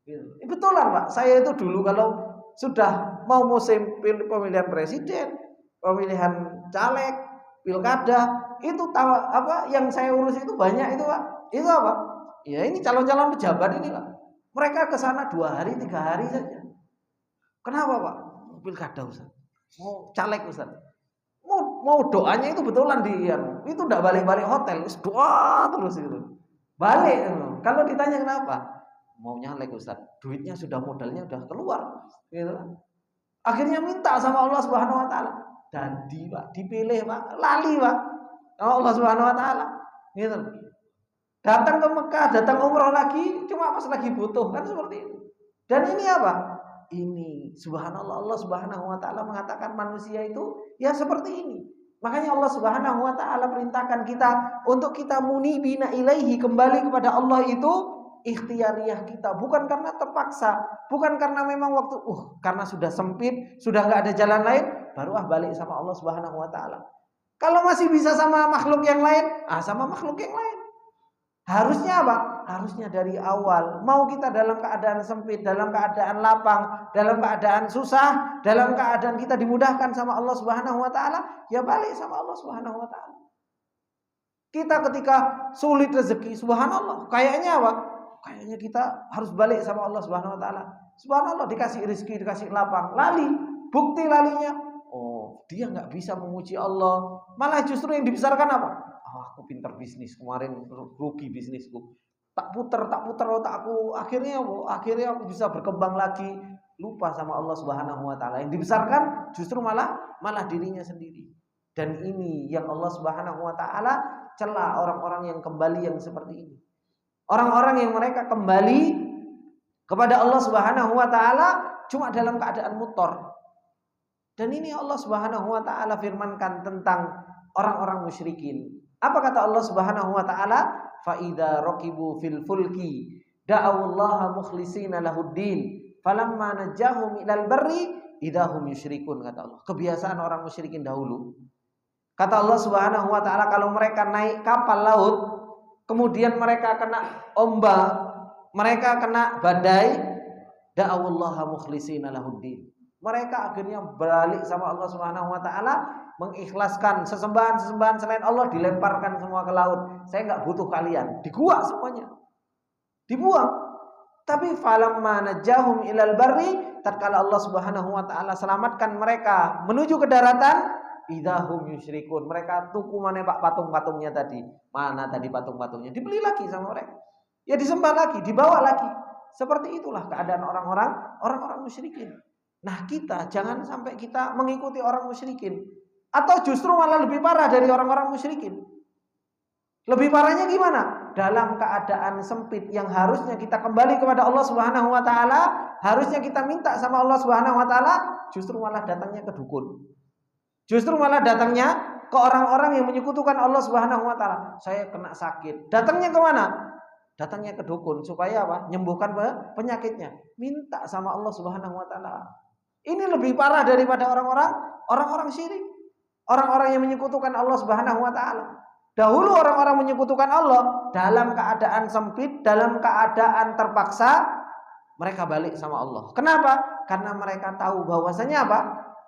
Gitu. Betulan, Pak. Saya itu dulu kalau sudah mau musim pemilihan presiden, pemilihan caleg, pilkada, itu apa yang saya urus itu banyak itu, Pak. Itu apa? Ya ini calon-calon pejabat ini, Pak. Mereka ke sana 2 hari, 3 hari saja. Kenapa, Pak? Pilkada, Ustaz. Mau caleg, Ustaz. Mau doanya itu betulan itu enggak balik-balik hotel, doa terus gitu. Balik. Kalau ditanya kenapa? Mau nyalek, Ustaz. Duitnya sudah, modalnya sudah keluar, gitu. Akhirnya minta sama Allah Subhanahu wa taala. Jadi, Pak, dipilih, Pak. Lali, Pak. Allah Subhanahu wa taala. Gitu. Datang ke Mekah, datang umroh lagi, cuma pas lagi butuh, kan seperti itu. Dan ini apa? Ini subhanallah, Allah Subhanahu wa taala mengatakan manusia itu ya seperti ini. Makanya Allah Subhanahu wa taala perintahkan kita untuk kita munibina ilaihi, kembali kepada Allah itu ikhtiyariyah kita, bukan karena terpaksa, bukan karena memang waktu karena sudah sempit, sudah enggak ada jalan lain, baru balik sama Allah Subhanahu wa taala. Kalau masih bisa sama makhluk yang lain, sama makhluk yang lain. Harusnya apa? Harusnya dari awal. Mau kita dalam keadaan sempit, dalam keadaan lapang, dalam keadaan susah, dalam keadaan kita dimudahkan sama Allah Subhanahu wa taala, ya balik sama Allah Subhanahu wa taala. Kita ketika sulit rezeki, subhanallah, kayaknya apa? Kayaknya kita harus balik sama Allah Subhanahu wa taala. Subhanallah, dikasih rezeki, dikasih lapang, lali. Bukti lalinya, oh, dia nggak bisa memuji Allah. Malah justru yang dibesarkan apa? Aku pinter bisnis, kemarin rugi bisnisku. Tak puter otakku, akhirnya aku bisa berkembang lagi. Lupa sama Allah Subhanahu wa taala. Yang dibesarkan justru malah dirinya sendiri. Dan ini yang Allah Subhanahu wa taala cela orang-orang yang kembali yang seperti ini. Orang-orang yang mereka kembali kepada Allah Subhanahu wa taala cuma dalam keadaan mutor. Dan ini Allah Subhanahu wa taala firmankan tentang orang-orang musyrikin. Apa kata Allah Subhanahu wa taala? Fa idza raqibu fil fulki da'awallaha mukhlishina lahuddin falamma najahum ilal barri idahum yusyrikun, kata Allah. Kebiasaan orang musyrikin dahulu. Kata Allah Subhanahu wa taala, kalau mereka naik kapal laut, kemudian mereka kena ombak, mereka kena badai, da'awallaha mukhlishina lahuddin. Mereka akhirnya balik sama Allah Subhanahu wa taala, mengikhlaskan sesembahan selain Allah, dilemparkan semua ke laut. Saya enggak butuh kalian. Diguak semuanya. Dibuang. Tapi falamma najahum ilal barri, tatkala Allah Subhanahu wa taala selamatkan mereka menuju ke daratan, idahum yusyrikun. Mereka tuku mana Pak patung-patungnya tadi? Mana tadi patung-patungnya? Dibeli lagi sama mereka. Ya disembah lagi, dibawa lagi. Seperti itulah keadaan orang-orang musyrikin. Nah, kita jangan sampai kita mengikuti orang musyrikin, atau justru malah lebih parah dari orang-orang musyrikin. Lebih parahnya gimana? Dalam keadaan sempit yang harusnya kita kembali kepada Allah Subhanahu wa taala, harusnya kita minta sama Allah Subhanahu wa taala, justru malah datangnya ke dukun. Justru malah datangnya ke orang-orang yang menyekutukan Allah Subhanahu wa taala. Saya kena sakit. Datangnya ke mana? Datangnya ke dukun supaya apa? Menyembuhkan penyakitnya. Minta sama Allah Subhanahu wa taala. Ini lebih parah daripada orang-orang syirik. Orang-orang yang menyekutukan Allah Subhanahu wa taala. Dahulu orang-orang menyekutukan Allah dalam keadaan sempit, dalam keadaan terpaksa, mereka balik sama Allah. Kenapa? Karena mereka tahu bahwasanya apa?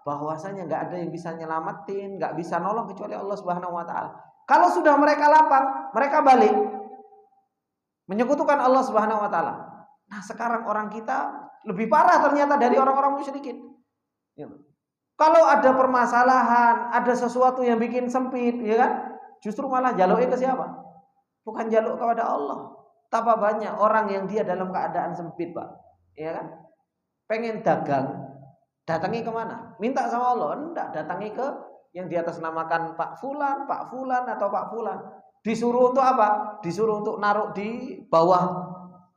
Bahwasanya enggak ada yang bisa nyelamatin, enggak bisa nolong kecuali Allah Subhanahu wa taala. Kalau sudah mereka lapang, mereka balik menyekutukan Allah Subhanahu wa taala. Nah, sekarang orang kita lebih parah ternyata dari orang-orang musyrikin. Kalau ada permasalahan, ada sesuatu yang bikin sempit, ya kan? Justru malah jaluknya ke siapa? Bukan jaluk kepada Allah. Tapa banyak orang yang dia dalam keadaan sempit, Pak. Ya kan? Pengen dagang, datangi kemana? Minta sama Allah? Enggak, datangi ke yang di atas namakan Pak Fulan atau Pak Fulan. Disuruh untuk apa? Disuruh untuk naruh di bawah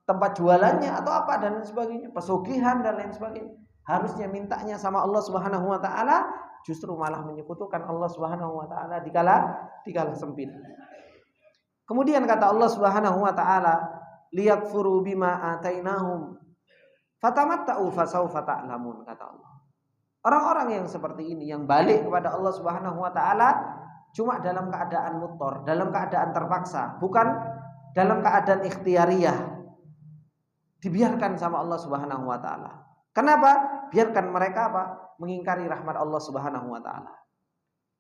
tempat jualannya atau apa dan lain sebagainya, pesugihan dan lain sebagainya. Harusnya mintanya sama Allah Subhanahu wa taala, justru malah menyekutukan Allah Subhanahu wa taala dikala sempit. Kemudian kata Allah Subhanahu wa taala, liyakfuru bima atainahum fatamatta'u fasawfa ta'lamun, kata Allah. Orang-orang yang seperti ini yang balik kepada Allah Subhanahu wa taala cuma dalam keadaan mutor, dalam keadaan terpaksa, bukan dalam keadaan ikhtiariyah. Dibiarkan sama Allah Subhanahu wa taala. Kenapa? Biarkan mereka apa? Mengingkari rahmat Allah Subhanahu wa taala.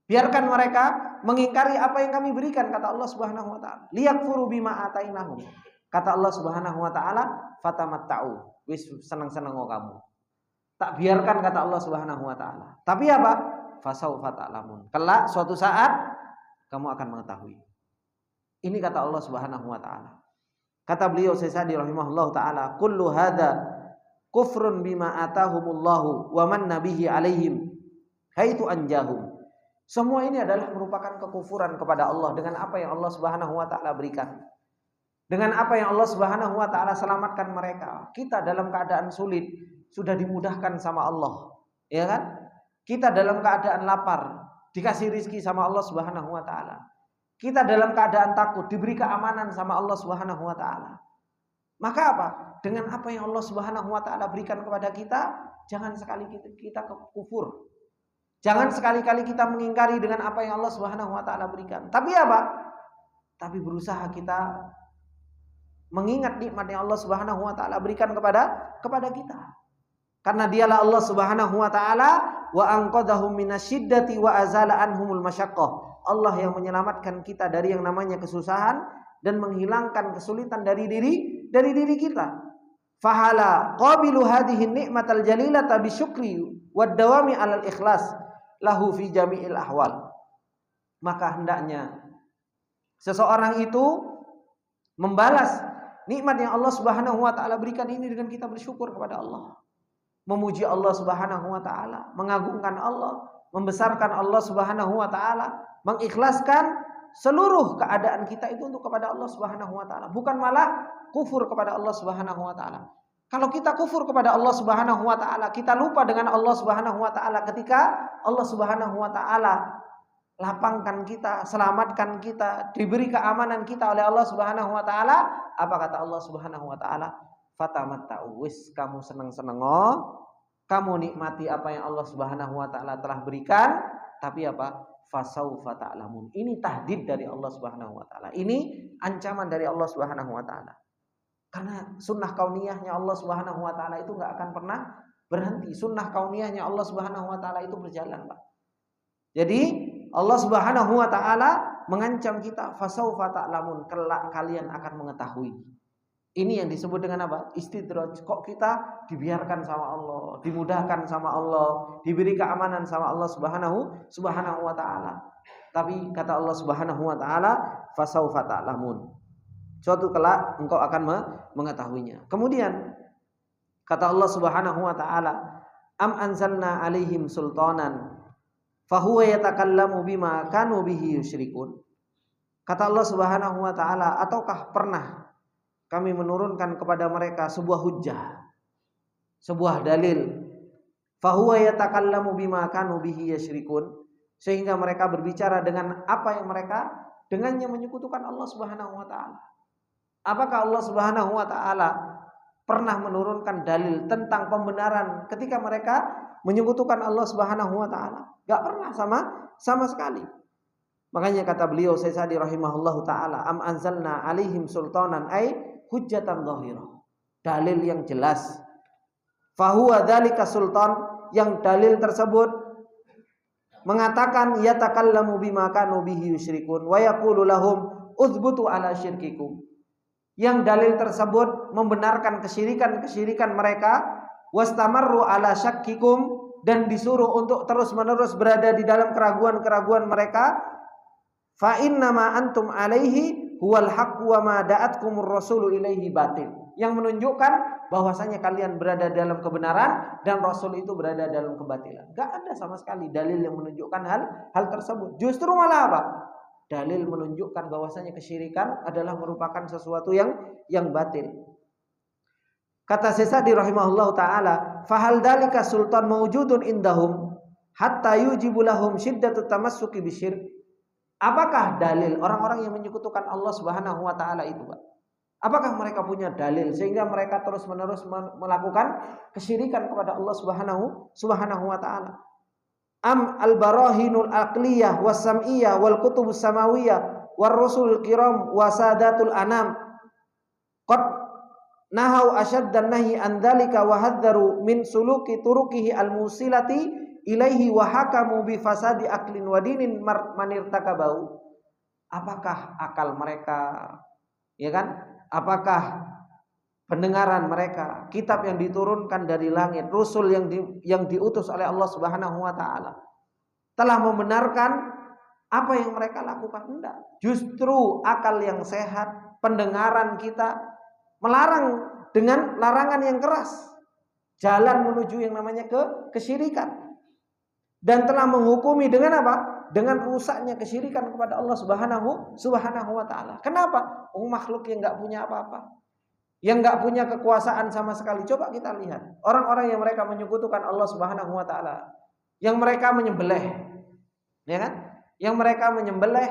Biarkan mereka mengingkari apa yang kami berikan, kata Allah Subhanahu wa taala. Liyakfuru bima atainahum. Kata Allah Subhanahu wa taala, fatamatta'u. Wis senang-senang kamu. Tak biarkan, kata Allah Subhanahu wa taala. Tapi apa? Fasaufa ta'lamun. Kelak suatu saat kamu akan mengetahui. Ini kata Allah Subhanahu wa taala. Kata beliau Sa'di rahimahullahu taala, kullu hadza kufrun bima atahumullahu wa man nabihi alaihim haitu anjahum. Semua ini adalah merupakan kekufuran kepada Allah dengan apa yang Allah Subhanahu wa taala berikan. Dengan apa yang Allah Subhanahu wa taala selamatkan mereka. Kita dalam keadaan sulit sudah dimudahkan sama Allah, ya kan? Kita dalam keadaan lapar dikasih rizki sama Allah Subhanahu wa taala. Kita dalam keadaan takut diberi keamanan sama Allah Subhanahu wa taala. Maka apa? Dengan apa yang Allah Subhanahu wa taala berikan kepada kita, jangan sekali kita kufur. Jangan sekali-kali kita mengingkari dengan apa yang Allah Subhanahu wa taala berikan. Tapi apa? Tapi berusaha kita mengingat nikmat yang Allah Subhanahu wa taala berikan kepada kita. Karena dialah Allah Subhanahu wa taala wa anqadhahum minasyiddati wa azala anhumul masyaqqah. Allah yang menyelamatkan kita dari yang namanya kesusahan dan menghilangkan kesulitan dari diri kita. Fahala qabilu hadhihi nikmatal jalilata bisyukri wad dawami alal ikhlas lahu fi jami'il ahwal. Maka hendaknya seseorang itu membalas nikmat yang Allah Subhanahu wa taala berikan ini dengan kita bersyukur kepada Allah. Memuji Allah Subhanahu wa taala, mengagungkan Allah, membesarkan Allah Subhanahu wa taala, mengikhlaskan seluruh keadaan kita itu untuk kepada Allah Subhanahu wa taala, bukan malah kufur kepada Allah Subhanahu wa taala. Kalau kita kufur kepada Allah Subhanahu wa taala, kita lupa dengan Allah Subhanahu wa taala ketika Allah Subhanahu wa taala lapangkan kita, selamatkan kita, diberi keamanan kita oleh Allah Subhanahu wa taala. Apa kata Allah Subhanahu wa taala? Fatamatta'u, wis kamu seneng-seneng, kamu nikmati apa yang Allah Subhanahu wa taala telah berikan, tapi apa? Fasaufa ta'lamun. Ini tahdid dari Allah Subhanahu wa taala. Ini ancaman dari Allah Subhanahu wa taala. Karena sunnah kauniyahnya Allah Subhanahu wa taala itu enggak akan pernah berhenti. Sunnah kauniyahnya Allah Subhanahu wa taala itu berjalan, Pak. Jadi Allah Subhanahu wa taala mengancam kita, fasaufa ta'lamun, kelak kalian akan mengetahui. Ini yang disebut dengan apa? Istidraj. Kok kita dibiarkan sama Allah, dimudahkan sama Allah, diberi keamanan sama Allah Subhanahu wa taala. Tapi kata Allah Subhanahu wa taala, fasaufa ta'lamun. Suatu kelak engkau akan mengetahuinya. Kemudian kata Allah Subhanahu wa taala, am anzalna alaihim sultanan fahuwa yatakallamu bima kanu bihi yusyrikun. Kata Allah Subhanahu wa taala, ataukah pernah kami menurunkan kepada mereka sebuah hujjah, sebuah dalil, fahuwa yatakallamu bima kanu bihi yusyrikun, sehingga mereka berbicara dengan apa yang mereka dengannya menyekutukan Allah Subhanahu wa taala. Apakah Allah Subhanahu wa taala pernah menurunkan dalil tentang pembenaran ketika mereka menyekutukan Allah Subhanahu wa taala? Enggak pernah sama sekali. Makanya kata beliau Syekh Sa'di rahimahullahu taala, am anzalna alaihim sultanan ay hujjatan dhahirah. Dalil yang jelas. Fahuwa dzalika sultan, yang dalil tersebut mengatakan yatakallamu bima kanu bihi yusyrikun wa yaqulu lahum udzbutu ala syirkikum. Yang dalil tersebut membenarkan kesyirikan mereka, wastamarru ala syakkikum, dan disuruh untuk terus-menerus berada di dalam keraguan-keraguan mereka. Fa innama antum alaihi huwal haqq wa ma da'atkumur rasulu ilaihi batil. Yang menunjukkan bahwasanya kalian berada dalam kebenaran dan Rasul itu berada dalam kebatilan. Enggak ada sama sekali dalil yang menunjukkan hal tersebut. Justru malah apa? Dalil menunjukkan bahwasanya kesyirikan adalah merupakan sesuatu yang batil. Kata Syekh Sa'di rahimahullahu taala, fahal dalika sultan mawjudun indahum hatta yujibu lahum shiddatut tamassuki bisyirk. Apakah dalil orang-orang yang menyekutukan Allah Subhanahu wa taala itu, Pak? Apakah mereka punya dalil sehingga mereka terus-menerus melakukan kesyirikan kepada Allah Subhanahu wa taala? Am al-barahinul aqliyah was-sam'iyah wal kutubus samawiyah war rusul kiram wasadatul anam qad nahau asyaddan nahi an dzalika wa hadzaru min suluki turuqihi al-musilati ilaihi wa hakamu bi fasadi aklin wa dinin manirtakabau. Apakah akal mereka, ya kan? Apakah pendengaran mereka, kitab yang diturunkan dari langit, rasul yang diutus oleh Allah Subhanahu wa taala telah membenarkan apa yang mereka lakukan? Enggak. Justru akal yang sehat, pendengaran kita melarang dengan larangan yang keras, jalan menuju yang namanya kesyirikan. Dan telah menghukumi dengan apa? Dengan rusaknya kesyirikan kepada Allah Subhanahu wa taala. Kenapa? Makhluk yang enggak punya apa-apa, yang enggak punya kekuasaan sama sekali. Coba kita lihat orang-orang yang mereka menyekutukan Allah Subhanahu wa taala, yang mereka menyembelih, ya kan? Yang mereka menyembelih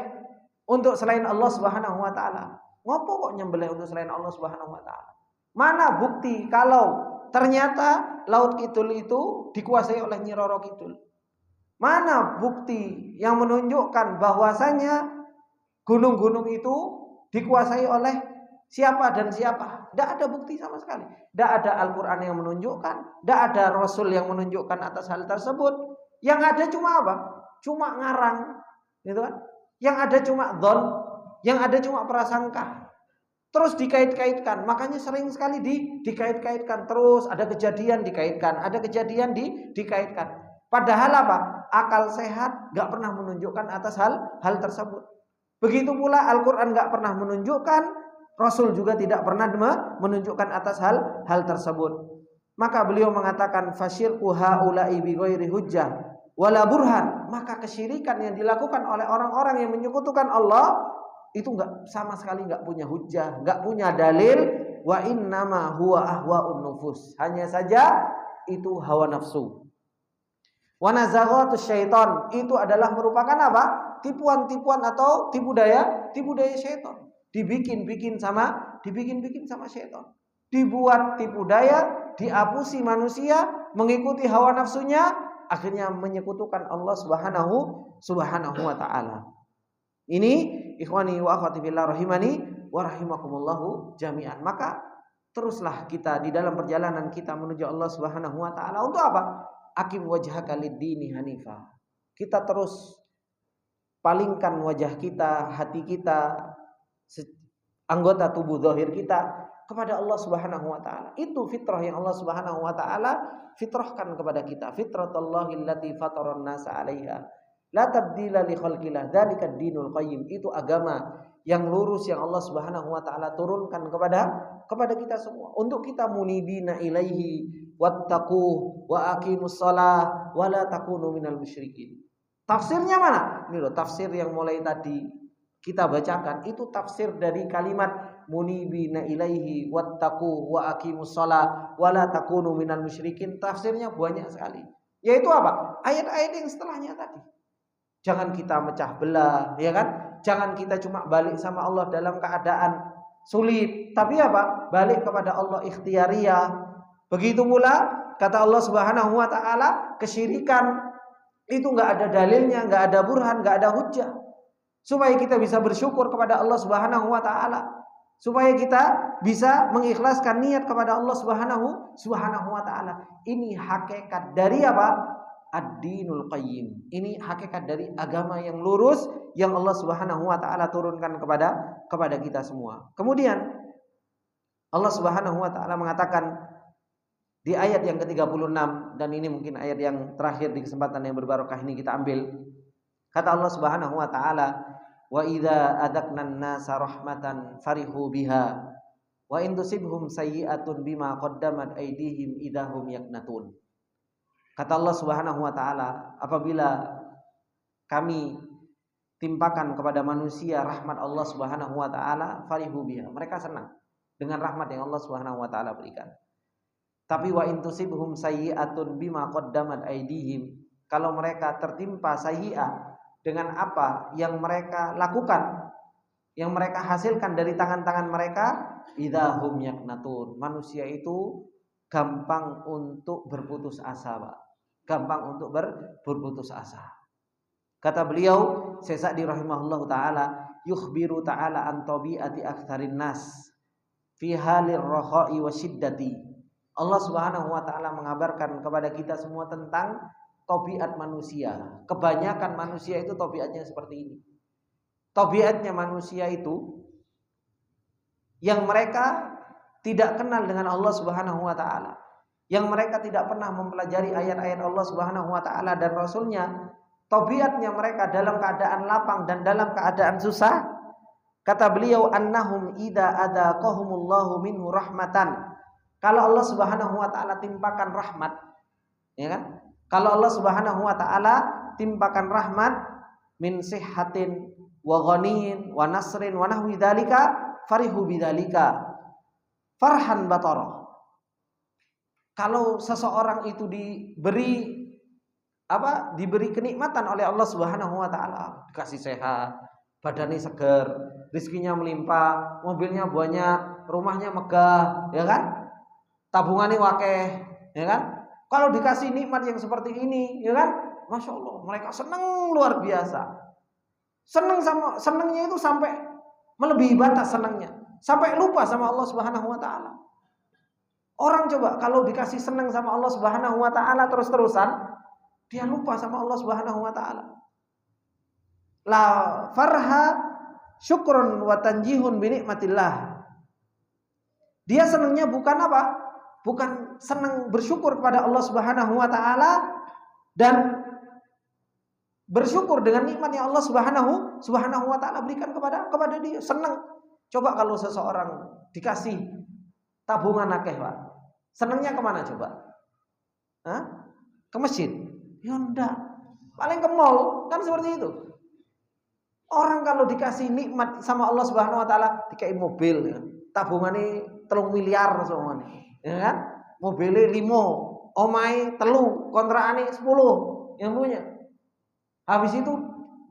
untuk selain Allah Subhanahu wa taala. Ngopo kok nyembelih untuk selain Allah Subhanahu wa taala? Mana bukti kalau ternyata Laut Kidul itu dikuasai oleh Nyi Roro Kidul? Mana bukti yang menunjukkan bahwasanya gunung-gunung itu dikuasai oleh siapa dan siapa. Tidak ada bukti sama sekali. Tidak ada Al-Quran yang menunjukkan, tidak ada Rasul yang menunjukkan atas hal tersebut. Yang ada cuma apa? Cuma ngarang, gitu kan? Yang ada cuma dzon, yang ada cuma prasangka. Terus dikait-kaitkan, makanya sering sekali dikait-kaitkan. Terus ada kejadian dikaitkan, ada kejadian dikaitkan. Padahal apa? Akal sehat gak pernah menunjukkan atas hal tersebut. Begitu pula Al-Quran gak pernah menunjukkan, Rasul juga tidak pernah menunjukkan atas hal tersebut. Maka beliau mengatakan fasyirku haula'i bi ghairi hujjah wala burhan. Maka kesyirikan yang dilakukan oleh orang-orang yang menyekutukan Allah itu sama sekali enggak punya hujjah, enggak punya dalil. Wa innama huwa ahwaun nufus. Hanya saja itu hawa nafsu. Wa nazaghatus syaitan, itu adalah merupakan apa? Tipuan-tipuan atau tipu daya syaitan. Dibikin-bikin sama syaitan. Dibuat tipu daya, diapusi manusia mengikuti hawa nafsunya, akhirnya menyekutukan Allah Subhanahu wa taala. Ini ikhwani wa akhwati fillah rahimani wa rahimakumullahu jami'an. Maka teruslah kita di dalam perjalanan kita menuju Allah Subhanahu wa taala untuk apa? Aqim wajhaka lid-dini hanifa. Kita terus palingkan wajah kita, hati kita, anggota tubuh zahir kita kepada Allah Subhanahu wa taala. Itu fitrah yang Allah Subhanahu wa taala fitrahkan kepada kita. Fitratullahi allati fataran nasa 'alaiha. La tabdila li khalqillah, dzalikad dinul qayyim. Itu agama yang lurus yang Allah Subhanahu wa taala turunkan kepada kita semua. Untuk kita munibina ilaihi wattaquh wa aqimus shalah wa la takunu minal musyrikin. Tafsirnya mana? Ini loh tafsir yang mulai tadi kita bacakan, itu tafsir dari kalimat munibina ilaihi wattaquh wa aqimus shalah wa la takunu minal musyrikin. Tafsirnya banyak sekali. Yaitu apa? Ayat-ayat yang setelahnya tadi. Jangan kita mecah belah, ya kan? Jangan kita cuma balik sama Allah dalam keadaan sulit, tapi apa? Balik kepada Allah ikhtiariyah. Begitu pula kata Allah Subhanahu wa taala, kesyirikan itu enggak ada dalilnya, enggak ada burhan, enggak ada hujjah. Supaya kita bisa bersyukur kepada Allah Subhanahu wa taala, supaya kita bisa mengikhlaskan niat kepada Allah Subhanahu wa taala. Ini hakikat dari apa? Ad-dinul qayyim. Ini hakikat dari agama yang lurus yang Allah Subhanahu wa taala turunkan kepada kita semua. Kemudian Allah Subhanahu wa taala mengatakan di ayat yang ke-36, dan ini mungkin ayat yang terakhir di kesempatan yang berbarokah ini kita ambil. Kata Allah Subhanahu wa taala, "Wa idza adaqnan nasa rahmatan farihu biha wa in tusibhum sayyi'atun bima qaddamat aydihim idahum yaknatun." Kata Allah Subhanahu wa taala, apabila kami timpakan kepada manusia rahmat Allah Subhanahu wa taala, farihu biha, mereka senang dengan rahmat yang Allah Subhanahu wa taala berikan. Tapi wa intusibhum sayyi'atun bima qaddamat aydihim, kalau mereka tertimpa sayyi'ah dengan apa yang mereka lakukan, yang mereka hasilkan dari tangan-tangan mereka, idahum yaknatun, manusia itu gampang untuk berputus asa, Pak. Gampang untuk berputus asa. Kata beliau Syekh Sa'di rahimahullahu taala, yukhbiru ta'ala an tabi'ati aktsarin nas fi halir rakha'i wasyiddati. Allah Subhanahu wa taala mengabarkan kepada kita semua tentang tabiat manusia. Kebanyakan manusia itu tabiatnya seperti ini. Tabiatnya manusia itu yang mereka tidak kenal dengan Allah Subhanahu wa taala, yang mereka tidak pernah mempelajari ayat-ayat Allah Subhanahu wa taala dan Rasulnya, tabiatnya mereka dalam keadaan lapang dan dalam keadaan susah. Kata beliau, annahum idza adaqahumullahu minhu rahmatan. Kalau Allah Subhanahu wa taala timpakan rahmat, ya kan? Kalau Allah Subhanahu wa taala timpakan rahmat min sihhatin wa ghaniin wa nasrin wa nahwi dzalika, farihu bidzalika farhan batara. Kalau seseorang itu diberi kenikmatan oleh Allah Subhanahu wa taala, dikasih sehat, badannya segar, rezekinya melimpah, mobilnya banyak, rumahnya megah, ya kan? Tabungannya wakeh, ya kan? Kalau dikasih nikmat yang seperti ini, ya kan? Masya Allah, mereka senang luar biasa. Senangnya itu sampai melebihi batas senangnya. sampai lupa sama Allah Subhanahu wa taala. Orang coba kalau dikasih senang sama Allah Subhanahu wa taala terus-terusan, dia lupa sama Allah Subhanahu wa taala. La farha syukrun wa tanjihun bi nikmatillah. Dia senangnya bukan apa? Bukan senang bersyukur kepada Allah Subhanahu wa taala dan bersyukur dengan nikmat yang Allah Subhanahu wa taala berikan kepada dia. Senang. Coba kalau seseorang dikasih tabungan akeh, Pak. Senangnya kemana coba? Hah? Ke masjid? Ya enggak. Paling ke mall, kan seperti itu. Orang kalau dikasih nikmat sama Allah Subhanahu wa taala, dikai mobil ya. Tabungane 3 miliar semuanya. Ya kan? Mobilnya 5, omahe 3, kontrakane 10 yang punya. Habis itu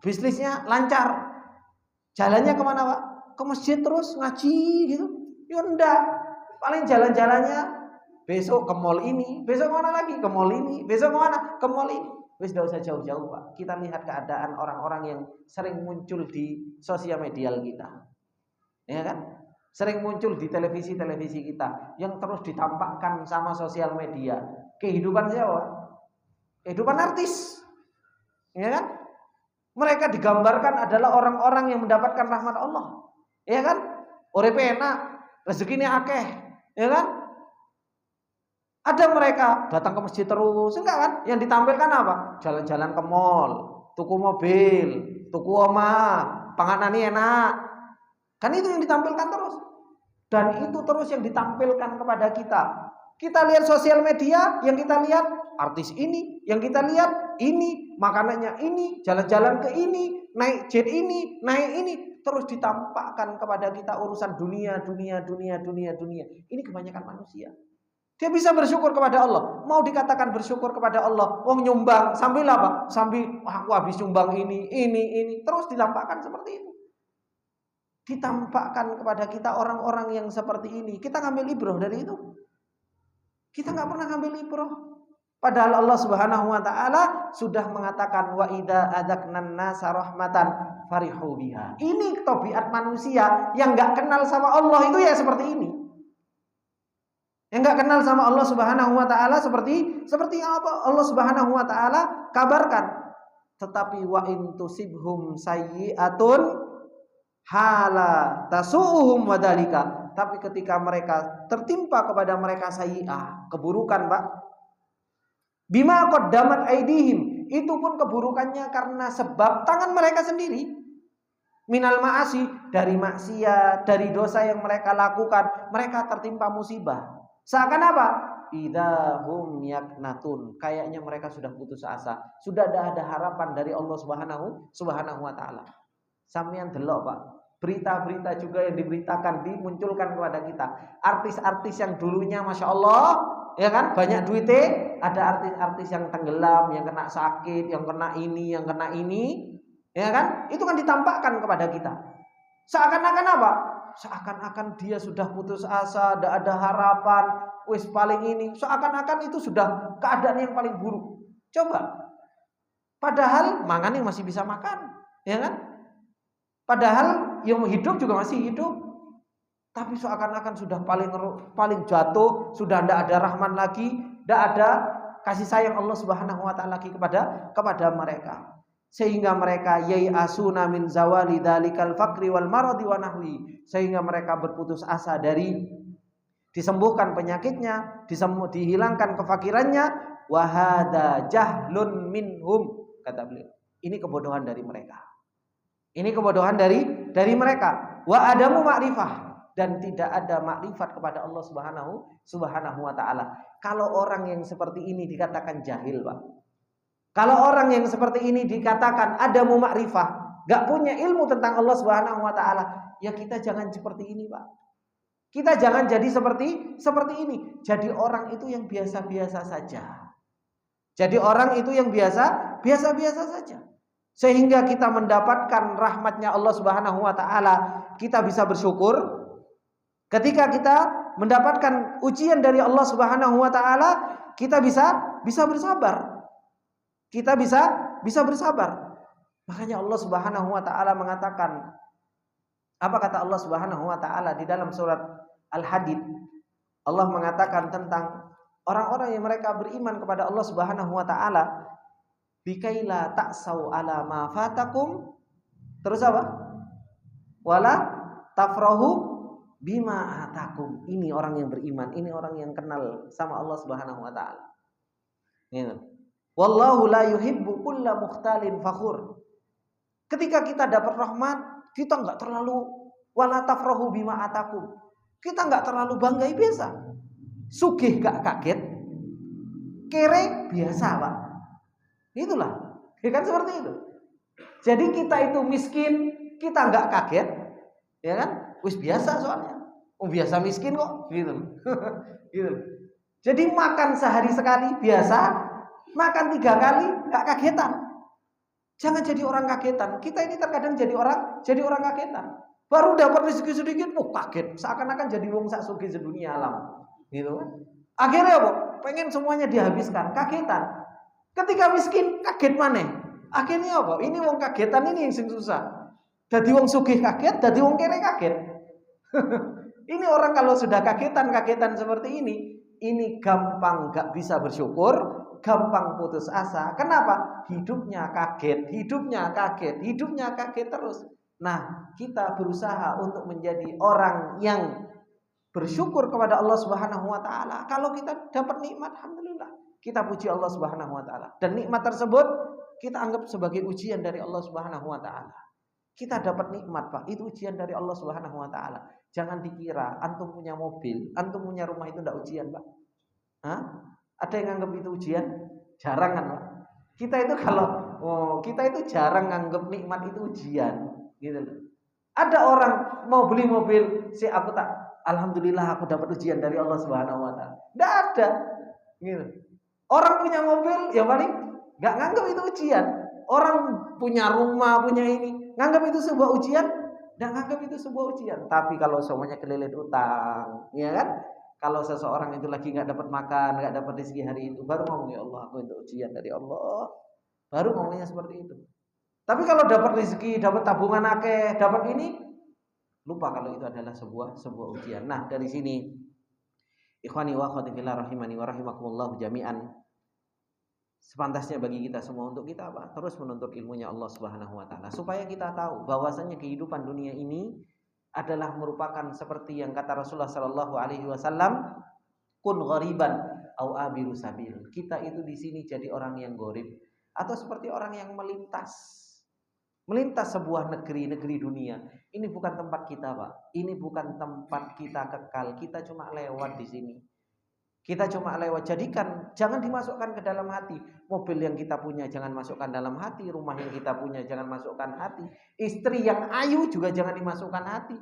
bisnisnya lancar. Jalannya kemana, Pak? Ke masjid terus ngaji gitu. Ya enggak. Paling jalan-jalannya besok ke mall ini, besok kemana lagi? Ke mall ini, besok kemana? Ke mall ini. Wis enggak usah jauh-jauh, Pak. Kita lihat keadaan orang-orang yang sering muncul di sosial media kita. Ya kan? Sering muncul di televisi-televisi kita yang terus ditampakkan sama sosial media. Kehidupan siapa? Kehidupan artis. Ya kan? Mereka digambarkan adalah orang-orang yang mendapatkan rahmat Allah. Ya kan? Uripe enak, rezekinya akeh. Ya kan? Ada mereka datang ke masjid terus, enggak kan? Yang ditampilkan apa? Jalan-jalan ke mall, tuku mobil, tuku omah, panganane enak. Kan itu yang ditampilkan terus. Dan itu terus yang ditampilkan kepada kita. Kita lihat sosial media, yang kita lihat artis ini, yang kita lihat ini, makanannya ini, jalan-jalan ke ini, naik jet ini, naik ini, terus ditampakkan kepada kita urusan dunia. Ini kebanyakan manusia. Dia bisa bersyukur kepada Allah. Mau dikatakan bersyukur kepada Allah, wong nyumbang sambil apa? Sambil aku habis nyumbang ini, terus ditampakkan seperti itu. Ditampakkan kepada kita orang-orang yang seperti ini. Kita ngambil ibrah dari itu. Kita nggak pernah ngambil ibrah. Padahal Allah Subhanahu wa taala sudah mengatakan wa idza adzaqnan nasa rahmatan farihu biha. Ini tabiat manusia yang nggak kenal sama Allah itu ya seperti ini. Yang nggak kenal sama Allah Subhanahu wa taala seperti apa? Allah Subhanahu wa taala kabarkan. Tetapi wa in tusibhum sayyi'atun hala tasu'uhum wadalika. Tapi ketika mereka tertimpa kepada mereka sayyi'ah, keburukan, Pak. Bima qaddamat aidihim, itu pun keburukannya karena sebab tangan mereka sendiri. Minal ma'asi, dari maksiat, dari dosa yang mereka lakukan, mereka tertimpa musibah. Seakan apa? Idahum yaknatun, kayaknya mereka sudah putus asa, sudah ada harapan dari Allah Subhanahu wa taala. Sampeyan delok, Pak. Berita-berita juga yang diberitakan dimunculkan kepada kita. Artis-artis yang dulunya Masya Allah, ya kan, banyak duitnya, ada artis-artis yang tenggelam, yang kena sakit, yang kena ini, ya kan? Itu kan ditampakkan kepada kita. Seakan-akan apa? Seakan-akan dia sudah putus asa, tidak ada harapan, wis paling ini. Seakan-akan itu sudah keadaan yang paling buruk. Coba. Padahal mangan yang masih bisa makan, ya kan? Padahal yang hidup juga masih hidup. Tapi seakan-akan sudah paling jatuh, sudah tidak ada rahman lagi, tidak ada kasih sayang Allah Subhanahu wa taala lagi kepada mereka. Sehingga mereka yai'asuna min zawali dzalikal faqri wal maradi wa nahwi. Sehingga mereka berputus asa dari disembuhkan penyakitnya, dihilangkan kefakirannya, wa hadza jahlun minhum, kata beliau. Ini kebodohan dari mereka. Ini kebodohan dari mereka. Wa adamu ma'rifah, dan tidak ada makrifat kepada Allah Subhanahu wa taala. Kalau orang yang seperti ini dikatakan jahil, Pak. Kalau orang yang seperti ini dikatakan adamu ma'rifah, enggak punya ilmu tentang Allah Subhanahu wa taala, ya kita jangan seperti ini, Pak. Kita jangan jadi seperti ini. Jadi orang itu yang biasa-biasa saja. Jadi orang itu yang biasa-biasa saja. Sehingga kita mendapatkan rahmatnya Allah Subhanahu wa taala, kita bisa bersyukur. Ketika kita mendapatkan ujian dari Allah Subhanahu wa taala, kita bisa bersabar. Kita bisa bersabar. Makanya Allah Subhanahu wa taala mengatakan, Apa kata Allah Subhanahu wa taala di dalam surat Al-Hadid? Allah mengatakan tentang orang-orang yang mereka beriman kepada Allah Subhanahu wa taala, bikaila ta'sau ala ma fatakum. Terus apa? Wala tafrahu bima atakum. Ini orang yang beriman, ini orang yang kenal sama Allah Subhanahu wa taala. Gitu. Wallahu la yuhibbu kulla mukhtalin fakhur. Ketika kita dapat rahmat, kita enggak terlalu wala tafrahu bima atakum. Kita enggak terlalu bangga, biasa. Sugih gak kaget, kere biasa, Pak. Itulah. Ya kan seperti itu. Jadi kita itu miskin, kita enggak kaget, ya kan? Wis biasa soalnya. Oh, biasa miskin kok, gitu. Gitu. Jadi makan sehari sekali biasa, makan 3 kali enggak kagetan. Jangan jadi orang kagetan. Kita ini terkadang jadi orang kagetan. Baru dapat rezeki sedikit, kaget. Seakan-akan jadi wong sak sugih sedunia alam. Gitu kan? Akhirnya apa? Pengen semuanya dihabiskan, kagetan. Ketika miskin, kaget maneh. Akhirnya apa? Ini wong kagetan ini yang susah. Dadi wong sugih kaget, dadi wong kere kaget. Ini orang kalau sudah kagetan seperti ini gampang gak bisa bersyukur, gampang putus asa. Kenapa? Hidupnya kaget terus. Nah, kita berusaha untuk menjadi orang yang bersyukur kepada Allah Subhanahu wa taala. Kalau kita dapat nikmat, alhamdulillah, kita puji Allah Subhanahu wa taala. Dan nikmat tersebut kita anggap sebagai ujian dari Allah Subhanahu wa taala. Kita dapat nikmat, Pak, itu ujian dari Allah Subhanahu wa taala. Jangan dikira antum punya mobil, antum punya rumah itu enggak ujian, Pak. Hah? Ada yang anggap itu ujian? Jarang kan, Pak? Kita itu jarang anggap nikmat itu ujian, gitu loh. Ada orang mau beli mobil, alhamdulillah aku dapat ujian dari Allah Subhanahu wa taala. Enggak ada. Gitu. Orang punya mobil ya paling enggak nganggap itu ujian. Orang punya rumah, punya ini, nganggap itu sebuah ujian? Enggak nganggap itu sebuah ujian. Tapi kalau semuanya kelilit utang, ya kan? Kalau seseorang itu lagi enggak dapat makan, enggak dapat rezeki hari itu, baru ngomong, ya Allah, aku itu ujian dari Allah. Baru ngomongnya seperti itu. Tapi kalau dapat rezeki, dapat tabungan akeh, dapat ini, lupa kalau itu adalah sebuah ujian. Nah, dari sini ikhwani wa akhwati fillah rahimani wa rahimakumullah jami'an, sepantasnya bagi kita semua untuk kita apa? Terus menuntut ilmunya Allah Subhanahu wa taala supaya kita tahu bahwasanya kehidupan dunia ini adalah merupakan seperti yang kata Rasulullah sallallahu alaihi wasallam, kun ghariban au abiru sabil. Kita itu di sini jadi orang yang gharib atau seperti orang yang melintas sebuah negeri dunia. Ini bukan tempat kita, Pak. Ini bukan tempat kita kekal. Kita cuma lewat di sini. Kita cuma lewat. Jangan dimasukkan ke dalam hati. Mobil yang kita punya jangan masukkan dalam hati. Rumah yang kita punya jangan masukkan hati. Istri yang ayu juga jangan dimasukkan hati.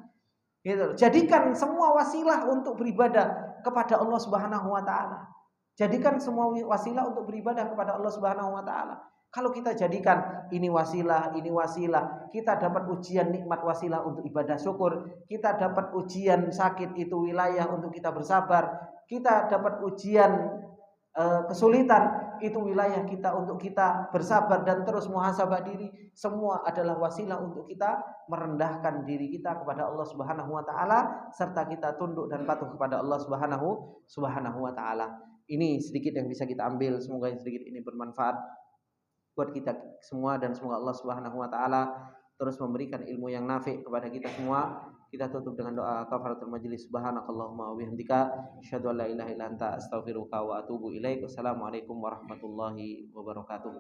Gitu. Jadikan semua wasilah untuk beribadah kepada Allah Subhanahu wa taala. Jadikan semua wasilah untuk beribadah kepada Allah Subhanahu wa taala. Kalau kita jadikan ini wasilah, kita dapat ujian nikmat wasilah untuk ibadah syukur, kita dapat ujian sakit itu wilayah untuk kita bersabar, kita dapat ujian kesulitan itu wilayah kita untuk kita bersabar dan terus muhasabah diri. Semua adalah wasilah untuk kita merendahkan diri kita kepada Allah Subhanahu wa taala serta kita tunduk dan patuh kepada Allah Subhanahu wa taala. Ini sedikit yang bisa kita ambil, semoga yang sedikit ini bermanfaat buat kita semua dan semoga Allah Subhanahu wa taala terus memberikan ilmu yang nafi kepada kita semua. Kita tutup dengan doa kafaratul majlis. Subhanakallahumma wa bihamdika asyhadu an la ilaha illa anta astaghfiruka wa atubu ilaik. Wassalamualaikum warahmatullahi wabarakatuh.